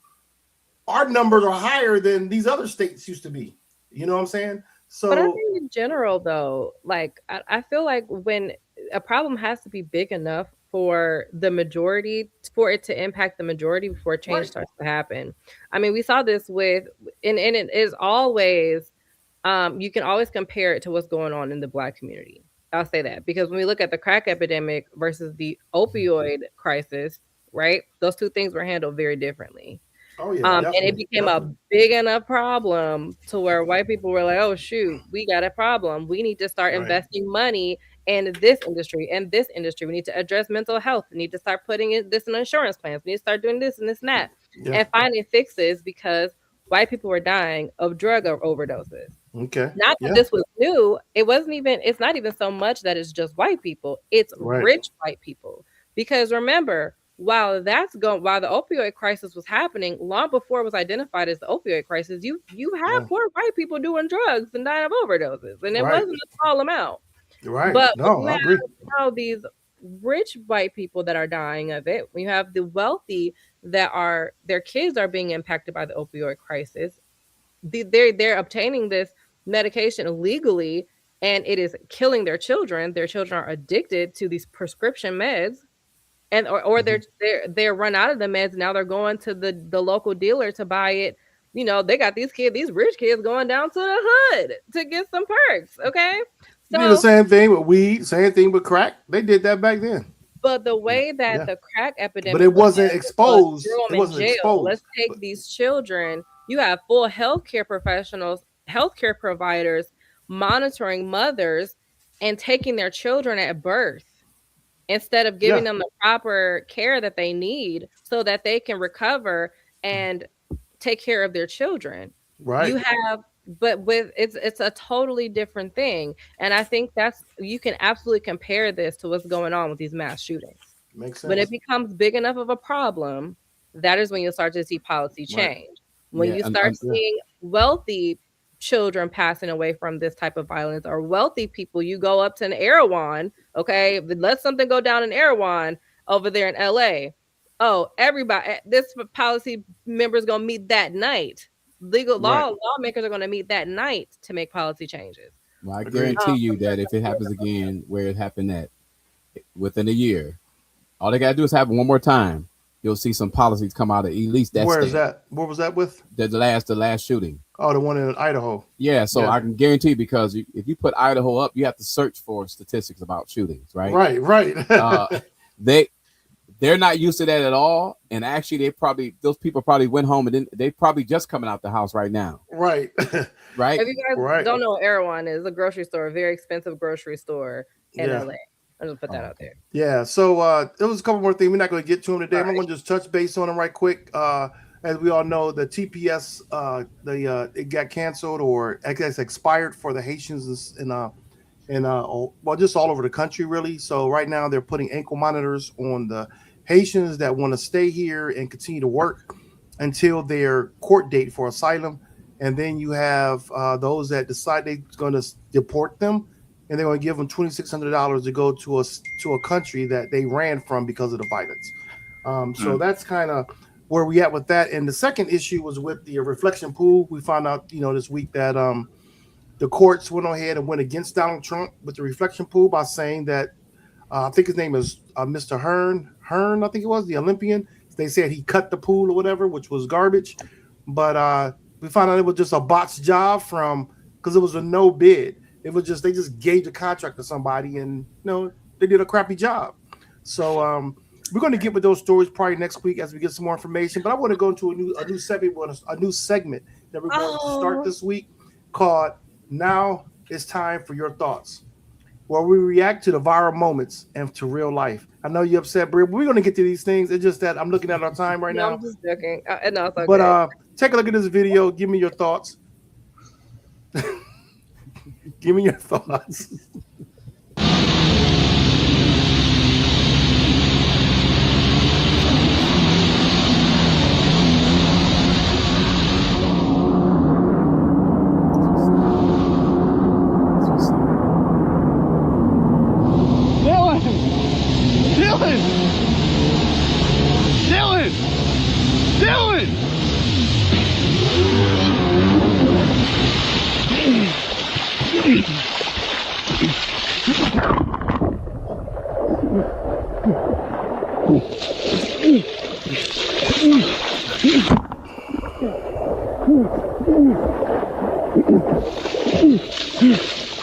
our numbers are higher than these other states used to be. You know what I'm saying? So, but I think in general, though, like I feel like when a problem has to be big enough for the majority, for it to impact the majority before change starts to happen. I mean, we saw this with, and it is always You can always compare it to what's going on in the Black community. I'll say that because when we look at the crack epidemic versus the opioid crisis, right? Those two things were handled very differently. Oh yeah, And it became a big enough problem to where white people were like, "Oh shoot, we got a problem. We need to start investing money in this industry and this industry. We need to address mental health. We need to start putting this in insurance plans. We need to start doing this and this and that, and finding fixes because white people were dying of drug overdoses." Okay. Not that this was new. It's not even so much that it's just white people. It's rich white people. Because remember, while the opioid crisis was happening, long before it was identified as the opioid crisis, you had poor white people doing drugs and dying of overdoses. And it wasn't a small amount. Right. But No, I agree. now these rich white people that are dying of it, we have the wealthy that their kids are being impacted by the opioid crisis. They're obtaining this medication illegally, and it is killing their children. Their children are addicted to these prescription meds, and or they're run out of the meds. Now they're going to the local dealer to buy it. You know, they got these rich kids going down to the hood to get some perks. Okay, so they did the same thing with weed, same thing with crack. They did that back then. But the way that the crack epidemic, but it wasn't exposed. It wasn't exposed. Let's take these children. You have full healthcare professionals, healthcare providers monitoring mothers and taking their children at birth instead of giving them the proper care that they need so that they can recover and take care of their children. Right. You have, but with it's a totally different thing. And I think you can absolutely compare this to what's going on with these mass shootings. Makes sense. When it becomes big enough of a problem, that is when you'll start to see policy change. When you start seeing wealthy children passing away from this type of violence, or wealthy people, you go up to an Erewhon, okay, let something go down in Erewhon over there in LA. Oh, everybody, this policy member is going to meet that night. Lawmakers are going to meet that night to make policy changes. Well, I guarantee you that if it happens again where it happened at within a year, all they got to do is happen one more time. You'll see some policies come out of at least that. Where is that? Where was that with? The last shooting. Oh, the one in Idaho. Yeah, so I can guarantee, because if you put Idaho up, you have to search for statistics about shootings, right? Right. They're not used to that at all, and actually, those people probably went home and then they probably just coming out the house right now. Right. Right. If you guys don't know what Erewhon is, a grocery store, a very expensive grocery store in LA. I'm gonna put that out there. Yeah. So there was a couple more things. We're not going to get to them today. I'm going to just touch base on them right quick. As we all know, the TPS, it got canceled, or I guess expired for the Haitians just all over the country, really. So right now they're putting ankle monitors on the Haitians that want to stay here and continue to work until their court date for asylum. And then you have those that decide they're going to deport them, and they're going to give them $2,600 to go to a country that they ran from because of the violence. So that's kind of where we at with that. And the second issue was with the reflection pool. We found out, this week that the courts went ahead and went against Donald Trump with the reflection pool by saying that I think his name is Mr. Hearn, I think it was, the Olympian. They said he cut the pool or whatever, which was garbage. But we found out it was just a botched job because it was a no bid. It was they just gave the contract to somebody, and they did a crappy job. So we're going to get with those stories probably next week as we get some more information. But I want to go into a new segment that we're going to start this week called "Now It's Time for Your Thoughts," where we react to the viral moments and to real life. I know you're upset, Bria, but we're going to get to these things. It's just that I'm looking at our time right now. I'm just joking. No, it's okay. But take a look at this video. Give me your thoughts. Give me your thoughts.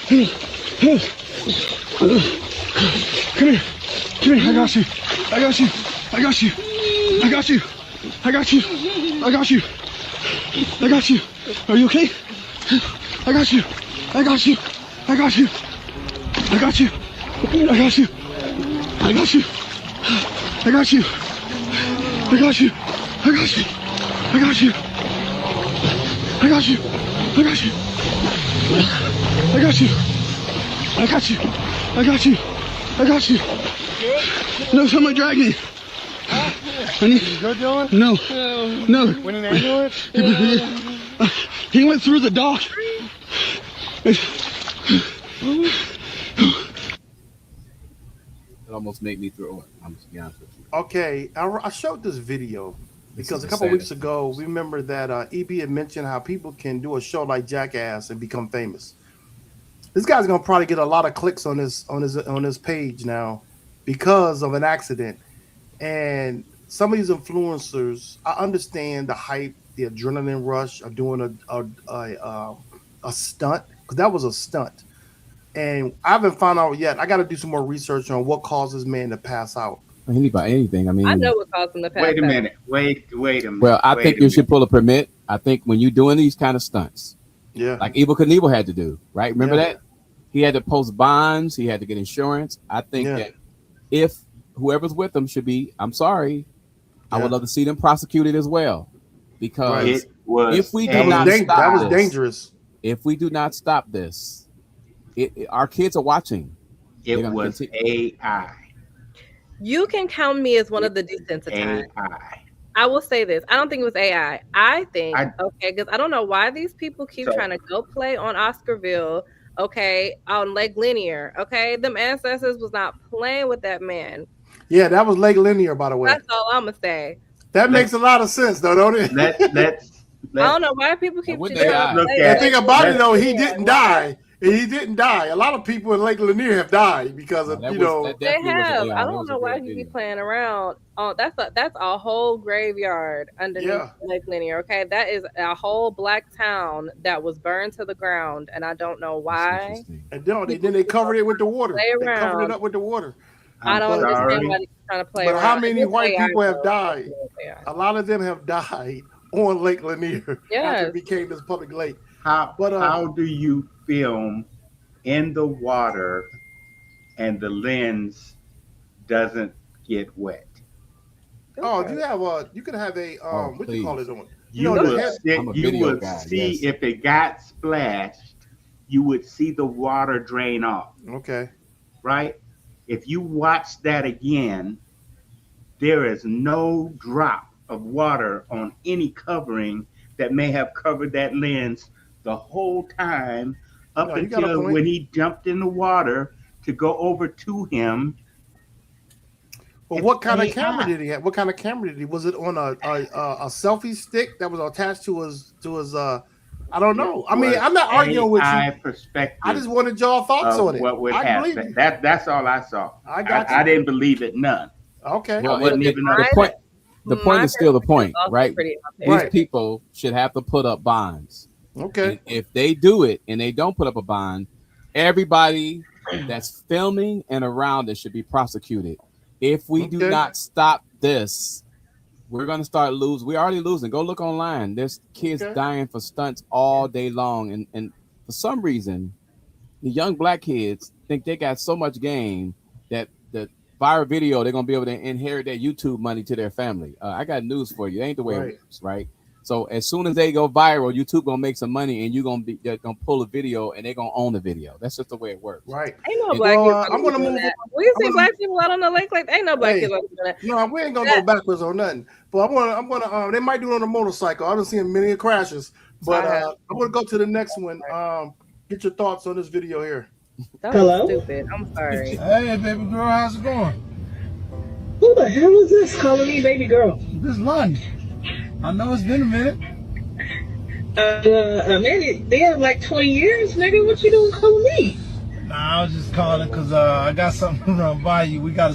Come here. I got you. I got you. I got you. I got you. I got you. I got you. I got you. Are you okay? I got you. I got you. I got you. I got you. I got you. I got you. I got you. I got you. I got you. I got you. I got you. I got you. I got you. I got you. I got you. I got you. No, somebody drag me. I need. You good, Dylan? No. No. When an ambulance? He went through the dock. It almost made me throw it. I'm just be honest with you. Okay, I showed this video because a couple weeks ago, we remember that EB had mentioned how people can do a show like Jackass and become famous. This guy's gonna probably get a lot of clicks on his page now because of an accident. And some of these influencers, I understand the hype, the adrenaline rush of doing a stunt, because that was a stunt. And I haven't found out yet. I got to do some more research on what causes man to pass out. Anything. I mean, I know what caused him to pass out. Wait a minute. Wait a minute. Well, I think you should pull a permit. I think when you're doing these kind of stunts, like Evel Knievel had to do, right? Remember that? He had to post bonds. He had to get insurance. I think that if whoever's with them should be, I'm sorry, I would love to see them prosecuted as well. Because if we do not stop that was dangerous. If we do not stop this, our kids are watching. It was AI. You can count me as one of the desensitized. I will say this. I don't think it was AI. I think, because I don't know why these people keep trying to go play on Oscarville, on Lake Lanier, Them ancestors was not playing with that man. Yeah, that was Lake Lanier, by the way. That's all I'm going to say. That makes a lot of sense, though, don't it? I don't know why people keep trying to play. The thing about it, though, he didn't die. He didn't die. A lot of people in Lake Lanier have died because of, They have. I don't know why he keep playing around. Oh, that's a whole graveyard underneath Lake Lanier. That is a whole black town that was burned to the ground, and I don't know why. And then they covered it with the water. They covered it up with the water. I don't understand why they're trying to play around. But how many white people have died? A lot of them have died on Lake Lanier after it became this public lake. How do you film in the water and the lens doesn't get wet? Oh, you could have a what do you call it on? You would see if it got splashed, you would see the water drain off. Okay. Right? If you watch that again, there is no drop of water on any covering that may have covered that lens the whole time up until when he jumped in the water to go over to him. Well, what kind of camera did he have? What kind of camera did he? Was it on a selfie stick that was attached to his? I don't know. I mean, I'm not arguing with you. Perspective. I just wanted y'all thoughts on it. What would happen? That's all I saw. I didn't believe it none. Okay. Well, the point is still the point, right? These people should have to put up bonds. Okay. And if they do it and they don't put up a bond, everybody that's filming and around it should be prosecuted. If we do not stop this, we're going to start losing. We're already losing. Go look online. There's kids dying for stunts all day long. And for some reason, the young black kids think they got so much game that the viral video, they're going to be able to inherit their YouTube money to their family. I got news for you. It ain't the way it works, right? So as soon as they go viral, YouTube gonna make some money, and they're gonna pull a video, and they're gonna own the video. That's just the way it works. Right. Ain't no black people. I'm gonna move. We see black people out on the lake like ain't no black people doing that. No, we ain't gonna go backwards on nothing. But I'm gonna. They might do it on a motorcycle. I've been seeing many crashes. But I'm gonna go to the next one. Get your thoughts on this video here. That was stupid. I'm sorry. Hey, baby girl, how's it going? Who the hell is this calling me baby girl? This is London. I know it's been a minute. Maybe they have like 20 years. Nigga, what you doing calling me? Nah, I was just calling because I got something to run by you. I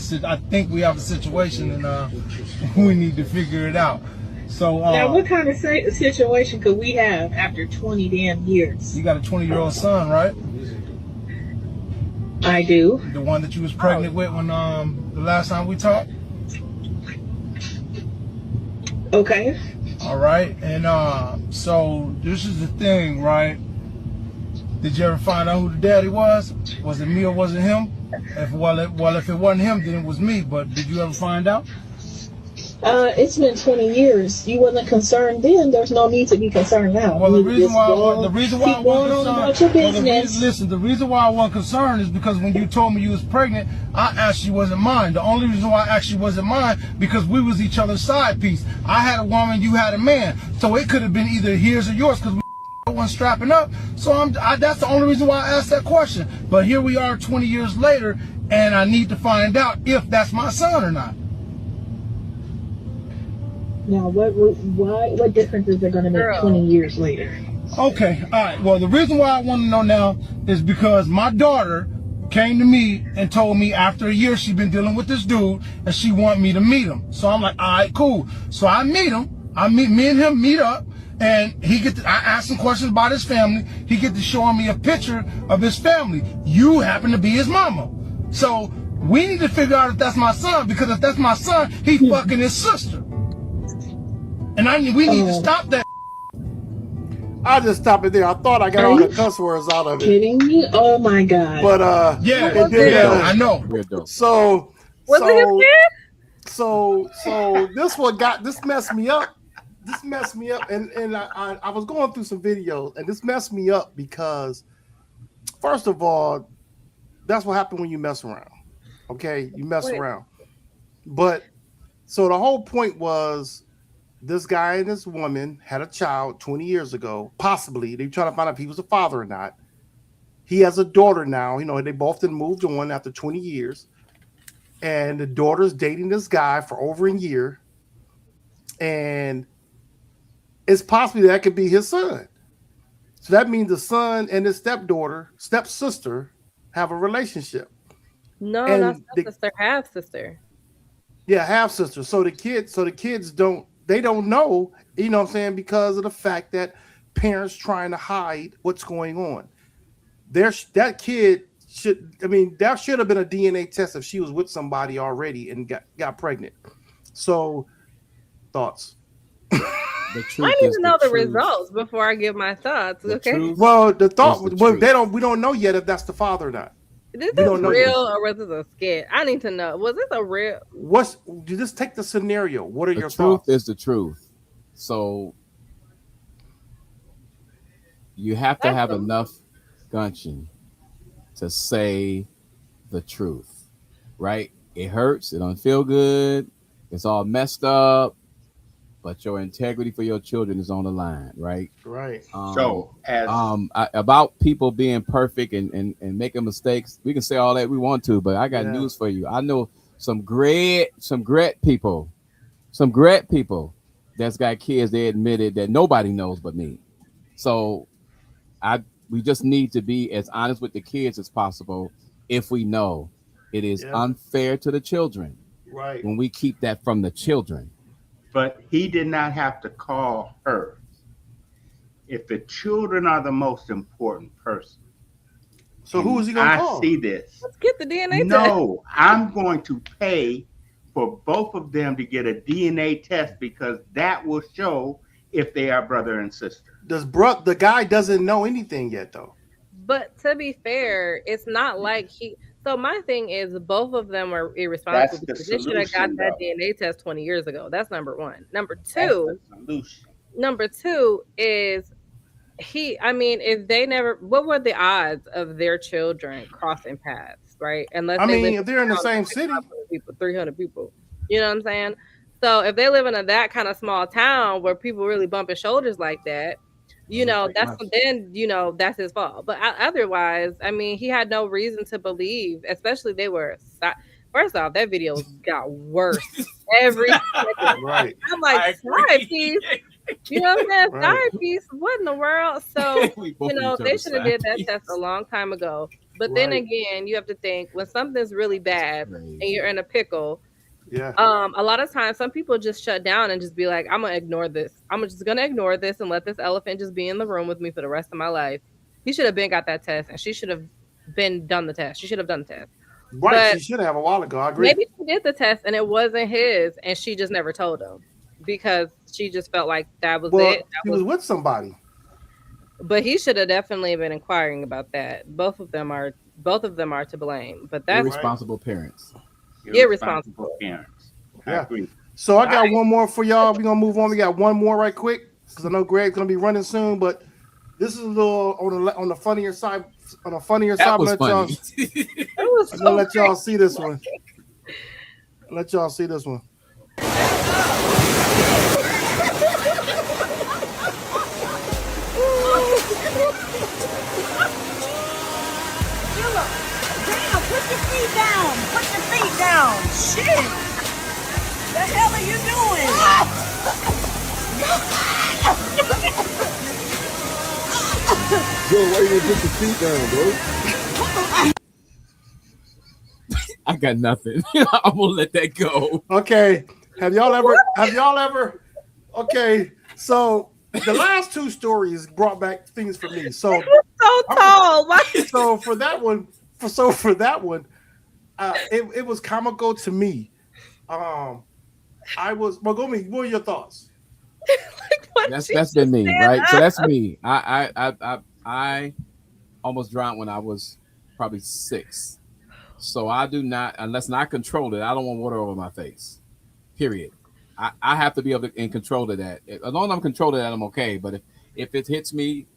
think we have a situation and we need to figure it out. So now, what kind of situation could we have after 20 damn years? You got a 20-year-old son, right? I do. The one that you was pregnant with when the last time we talked? Okay. All right. And so this is the thing, right? Did you ever find out who the daddy was? Was it me or was it him? If it wasn't him, then it was me. But did you ever find out? It's been 20 years. You wasn't concerned then. There's no need to be concerned now. Well, the reason why I wasn't concerned. The reason why I wasn't concerned is because when you told me you was pregnant, I asked you wasn't mine. The only reason why I asked you wasn't mine because we was each other's side piece. I had a woman, you had a man, so it could have been either his or yours because we wasn't strapping up. So that's the only reason why I asked that question. But here we are 20 years later, and I need to find out if that's my son or not. Now, what difference is there going to make 20 years later? Okay, all right. Well, the reason why I want to know now is because my daughter came to me and told me after a year she'd been dealing with this dude and she wanted me to meet him. So I'm like, all right, cool. So I meet him. Me and him meet up, and I ask him questions about his family. He get to showing me a picture of his family. You happen to be his mama. So we need to figure out if that's my son, because if that's my son, he fucking his sister. And we need to stop that. I just stopped it there. I thought I got all the cuss words out of it. Kidding me? Oh my god! But I know. So was it his kid? So this messed me up. This messed me up, and I was going through some videos, and this messed me up because, first of all, that's what happened when you mess around. Okay, you mess around, but so the whole point was, this guy and this woman had a child 20 years ago, possibly. They were trying to find out if he was a father or not. He has a daughter now. You know, they both then moved on after 20 years. And the daughter's dating this guy for over a year. And it's possibly that could be his son. So that means the son and his stepsister have a relationship. No, and not stepsister, half sister. Yeah, half sister. So the kids don't know, you know what I'm saying, because of the fact that parents trying to hide what's going on. That kid should have been a DNA test if she was with somebody already and got pregnant. So, thoughts? I need to know the results before I give my thoughts. Okay. Well, we don't know yet if that's the father or not. Is this real or was this a skit? I need to know. Was this a real? You just take the scenario. What are your thoughts? The truth is the truth. So you have to have enough gumption to say the truth, right? It hurts. It don't feel good. It's all messed up. But your integrity for your children is on the line, right? Right. About people being perfect and making mistakes, we can say all that we want to, but I got news for you. I know some great people that's got kids. They admitted that nobody knows but me. So we just need to be as honest with the kids as possible. If we know it is unfair to the children, right? When we keep that from the children. But he did not have to call her. If the children are the most important person. So who is he going to call? I see this. Let's get the DNA test. No, I'm going to pay for both of them to get a DNA test because that will show if they are brother and sister. The guy doesn't know anything yet, though. But to be fair, it's not like So my thing is, both of them are irresponsible because they should have got that DNA test 20 years ago. That's number one. Number two is if they never, what were the odds of their children crossing paths, right? Unless if they're in the same city, 300 people, you know what I'm saying? So if they live in that kind of small town where people really bumping shoulders like that, that's his fault. But otherwise, he had no reason to believe, especially first off, that video got worse every second. Right. I'm like, side piece. You know what I'm saying? Right. Side piece. What in the world? So, they should have did that test a long time ago. But then again, you have to think when something's really bad and you're in a pickle. Yeah. A lot of times some people just shut down and just be like, I'm gonna ignore this. I'm just gonna ignore this and let this elephant just be in the room with me for the rest of my life. He should have got that test, and she should have done the test. She should have done the test. Right, But she should have a while ago. I agree. maybe she did the test and it wasn't his, and she just never told him because she just felt like that was Well, it. he was with somebody. But he should have definitely been inquiring about that. Both of them are to blame. But that's Irresponsible parents. Irresponsible parents. Yeah. So I got one more for y'all. We're gonna move on. We got one more right quick because I know Greg's gonna be running soon. But this is a little on the funnier side. On a funnier That side, was I'm funny. gonna let y'all see this one. Let y'all see this one. Put your feet down. Put your feet down. Shit. The hell are you doing? Yo, why you gonna put your feet down, bro? I got nothing. I'm gonna let that go. Okay. Have y'all ever? Okay. So the last two stories brought back things for me. So tall. So for that one, it was comical to me. I was well. Go me. What are your thoughts? That's been me, right? So that's me. I almost drowned when I was probably 6. So I do not, unless I control it, I don't want water over my face. Period. I have to be able to in control of that. As long as I'm controlling that, I'm okay. But if it hits me,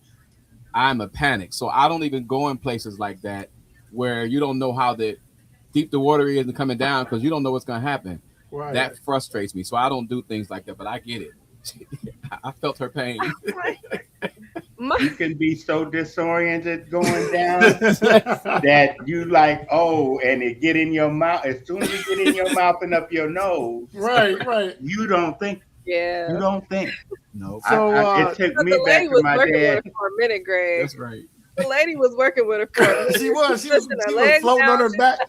I'm a panic. So I don't even go in places like that where you don't know how deep the water is and coming down because you don't know what's going to happen. Right. That frustrates me. So I don't do things like that, but I get it. I felt her pain. You can be so disoriented going down that you like, oh, and it get in your mouth. As soon as it get in your mouth and up your nose, right. You don't think. Yeah. You don't think. No. So it took me back to my dad. For a minute, Greg. That's right. The lady was working with her for a minute. She was floating on her back.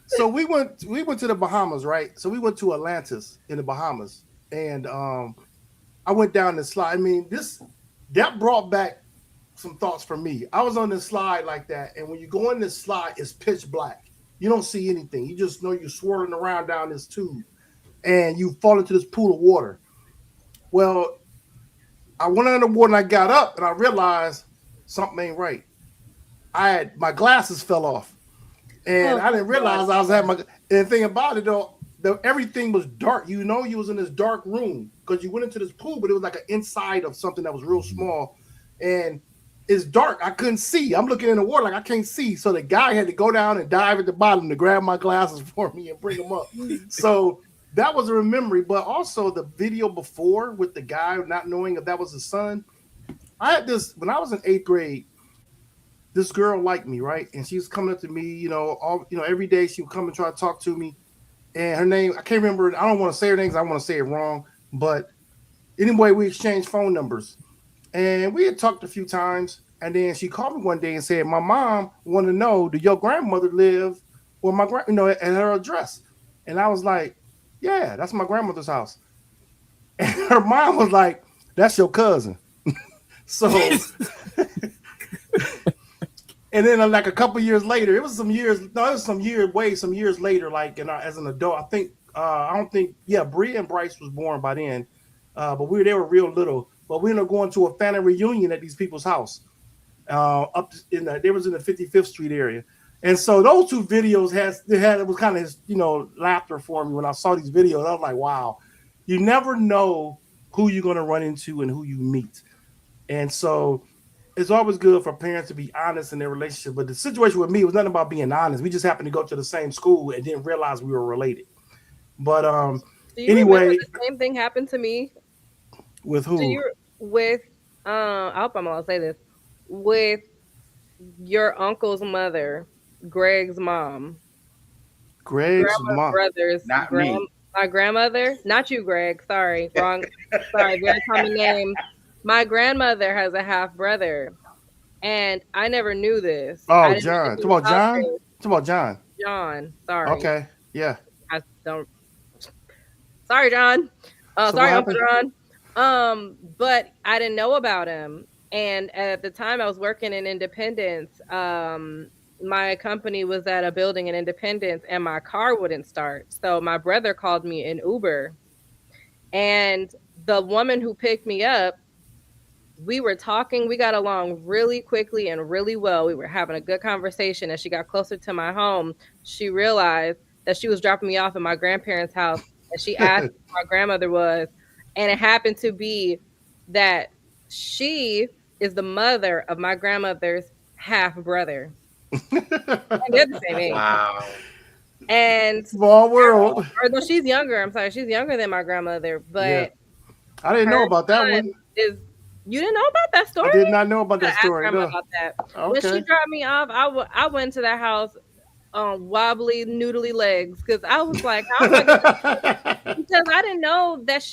So we went to the Bahamas, right? So we went to Atlantis in the Bahamas, and I went down the slide. I mean, that brought back some thoughts for me. I was on this slide like that, and when you go in this slide, it's pitch black. You don't see anything. You just know you're swirling around down this tube, and you fall into this pool of water. Well, I went under the water and I got up, and I realized something ain't right. My glasses fell off. And I didn't realize I was having and the thing about it though, everything was dark. You know, you was in this dark room because you went into this pool, but it was like an inside of something that was real small. And it's dark. I couldn't see. I'm looking in the water like I can't see. So the guy had to go down and dive at the bottom to grab my glasses for me and bring them up. So that was a memory. But also the video before with the guy not knowing if that was his son. I had this when I was in 8th grade. This girl liked me, right? And she was coming up to me, every day she would come and try to talk to me. And her name, I can't remember. I don't want to say her name because I want to say it wrong. But anyway, we exchanged phone numbers. And we had talked a few times. And then she called me one day and said, my mom wanted to know, do your grandmother live at her address? And I was like, yeah, that's my grandmother's house. And her mom was like, that's your cousin. So... And then like a couple years later, some years later, like as an adult, Bree and Bryce was born by then. But they were real little. But we ended up going to a family reunion at these people's house. They was in the 55th Street area. And so those two videos it was kind of laughter for me when I saw these videos. I was like, wow, you never know who you're gonna run into and who you meet. And so it's always good for parents to be honest in their relationship. But the situation with me was nothing about being honest. We just happened to go to the same school and didn't realize we were related. But anyway, the same thing happened to me. With who? I hope I'm allowed to say this. With your uncle's mother, Greg's mom. Greg's mom. Brothers. Not me. My grandmother. Not you, Greg. Sorry. Wrong. Sorry. Very common name. My grandmother has a half brother, and I never knew this. Oh, John. It's about John? It's about John. John. Sorry. Okay. Yeah. I don't. Sorry, John. Sorry, Uncle John. But I didn't know about him And at the time I was working in Independence, my company was at a building in Independence and my car wouldn't start. So my brother called me an Uber. And the woman who picked me up, we were talking, we got along really quickly and really well. We were having a good conversation. As she got closer to my home, she realized that she was dropping me off at my grandparents' house. And she asked who my grandmother was. And it happened to be that she is the mother of my grandmother's half brother. And they're the same age. Wow. And small world. Or no, she's younger. I'm sorry, she's younger than my grandmother. But Yeah. I didn't know about that one. You didn't know about that story? I did not know about that story. Ask grandma No. about that. Okay. When she dropped me off, I went to that house on wobbly, noodly legs because I was like, how am I gonna because I didn't know that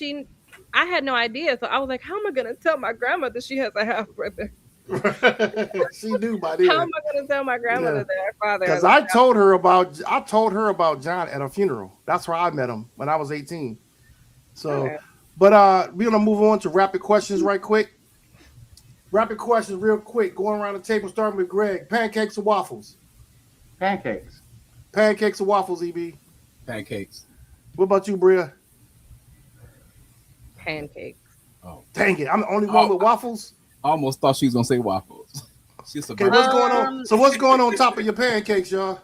I had no idea. So I was like, how am I gonna tell my grandmother she has a half brother? She knew by then. How am I gonna tell my grandmother that her father? Because I told her about John at a funeral. That's where I met him when I was 18. So, Okay. but we're gonna move on to rapid questions right quick. Rapid questions real quick. Going around the table, starting with Greg. Pancakes or waffles? Pancakes. Pancakes or waffles, EB? Pancakes. What about you, Bria? Pancakes. Oh, dang it! I'm the only one with waffles. I almost thought she was gonna say waffles. She's Okay, what's going on? So what's going on top of your pancakes, y'all?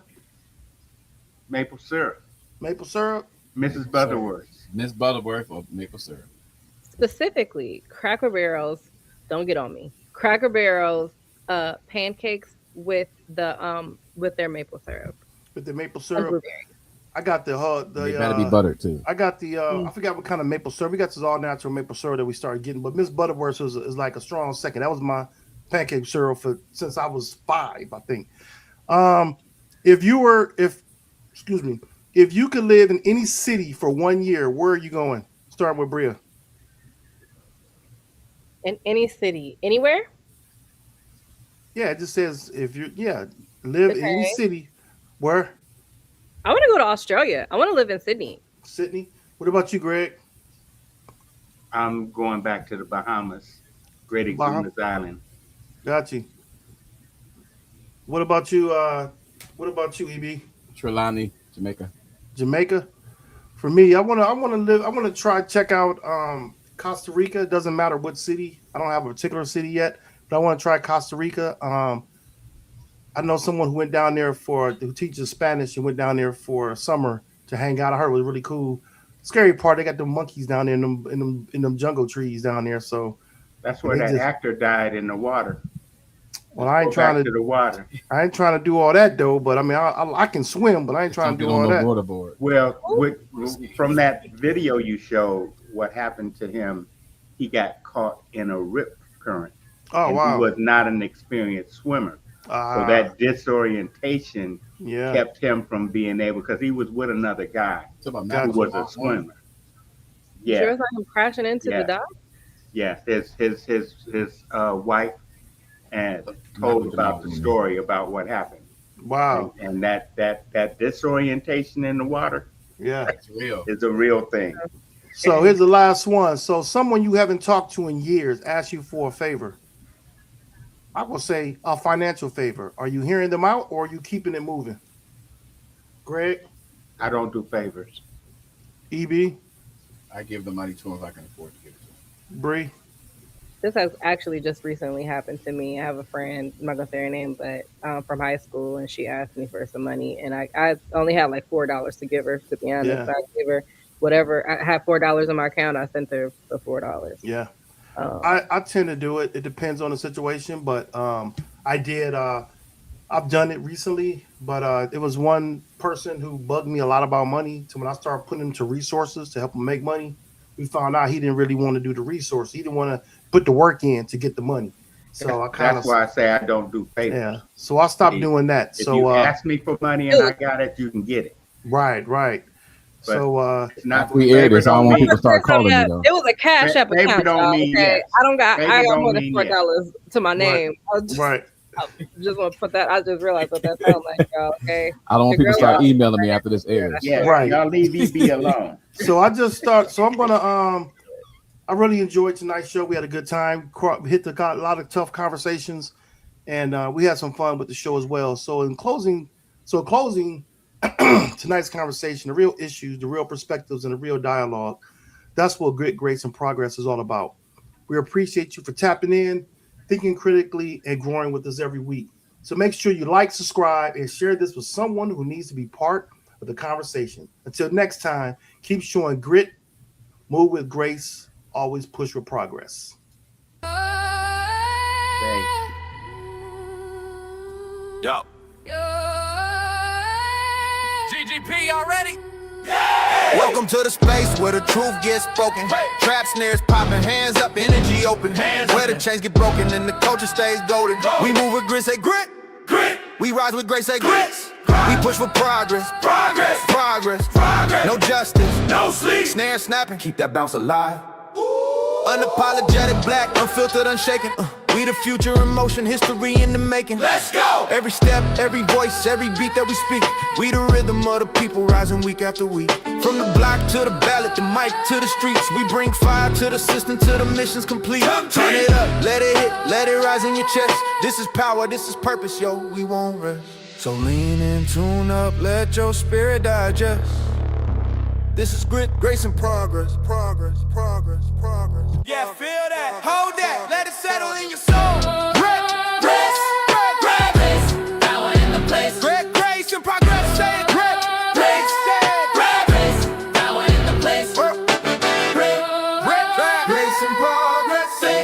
Maple syrup. Maple syrup. Mrs. Butterworth. Miss Butterworth or maple syrup. Specifically, Cracker Barrel's. Don't get on me. Cracker Barrel's pancakes with their maple syrup. With the maple And syrup. blueberries. I got the They better be buttered too. I got the I forgot what kind of maple syrup. We got this all natural maple syrup that we started getting, but Miss Butterworth is like a strong second. That was my pancake syrup since I was 5, I think. If you could live in any city for 1 year, where are you going? Starting with Bria. In any city, anywhere? Yeah, it just says live in any city. Where? I want to go to Australia. I want to live in Sydney. Sydney. What about you, Greg? I'm going back to the Bahamas, Great Exumas Island. Got you. What about you? EB? Trelawney, Jamaica. Jamaica. For me, I want to check out Costa Rica. It doesn't matter what city. I don't have a particular city yet, but I want to try Costa Rica. I know someone who went down there who teaches Spanish and went down there for summer to hang out. I heard it was really cool. Scary part, they got the monkeys down there in them jungle trees down there. So that's where that actor died in the water. Well, I ain't trying to the water. I ain't trying to do all that though. But I mean, I can swim, but I ain't trying to do all that. Well, from that video you showed, what happened to him? He got caught in a rip current. Oh, and wow. He was not an experienced swimmer. So that disorientation kept him from being able, because he was with another guy who was a swimmer. Yeah. Sure, it's like I'm crashing into the dock. Yes, his wife and told about the story about what happened. Wow. And that disorientation in the water. Yeah, it's real. It's a real thing. So here's the last one. So someone you haven't talked to in years asks you for a favor. I will say a financial favor. Are you hearing them out or are you keeping it moving? Greg? I don't do favors. EB? I give the money to him if I can afford to give it to him. Bree? This has actually just recently happened to me. I have a friend, I'm not gonna say her name, but from high school, and she asked me for some money, and I only had like $4 to give her. To be honest, Yeah. I gave her whatever. I had $4 in my account. I sent her the $4. Yeah. I tend to do it. It depends on the situation, but I've done it recently, but it was one person who bugged me a lot about money. So when I started putting him to resources to help him make money, we found out he didn't really want to do the resource. He didn't want to put the work in to get the money. So that's why I say I don't do favors. Yeah. So I stopped doing that. If So you ask me for money and I got it, you can get it. Right. But so it's not we air this. I don't want people to start calling me though. It was a Cash App account. don't mean okay? yes. I got Favor more don't than mean $4 to my name. Right. I just want to put that. I just realized what that sounds like, y'all. Okay. I don't want people to start emailing me after this airs. Yeah, Right. Y'all leave EB alone. So I just start. So I'm gonna I really enjoyed tonight's show. We had a good time. Hit a lot of tough conversations, and we had some fun with the show as well. So in closing tonight's conversation, the real issues, the real perspectives, and the real dialogue. That's what Grit, Grace, and Progress is all about. We appreciate you for tapping in, thinking critically, and growing with us every week. So make sure you like, subscribe, and share this with someone who needs to be part of the conversation. Until next time, keep showing grit, move with grace, always push with progress. Yo. GGP already? Yeah! Welcome to the space where the truth gets spoken. Trap snares popping, hands up, energy open. Where the chains get broken and the culture stays golden. We move with grit, say grit. Grit. We rise with grace, say grits. We push for progress. Progress. Progress. Progress. No justice. No sleep. Snare snapping. Keep that bounce alive. Unapologetic, black, unfiltered, unshaken. We the future in motion, history in the making. Let's go! Every step, every voice, every beat that we speak. We the rhythm of the people rising week after week. From the block to the ballot, the mic to the streets. We bring fire to the system till the mission's complete. Turn it up, let it hit, let it rise in your chest. This is power, this is purpose, yo, we won't rest. So lean in, tune up, let your spirit digest. This is grit, grace, and progress. Progress, progress, progress. Yeah, feel that, hold that, let it settle in your soul. Grit, grace, grace, power in the place. Grit, grace, and progress, say it. Grit, grace, power in the place. Grit, grace, and progress, say it.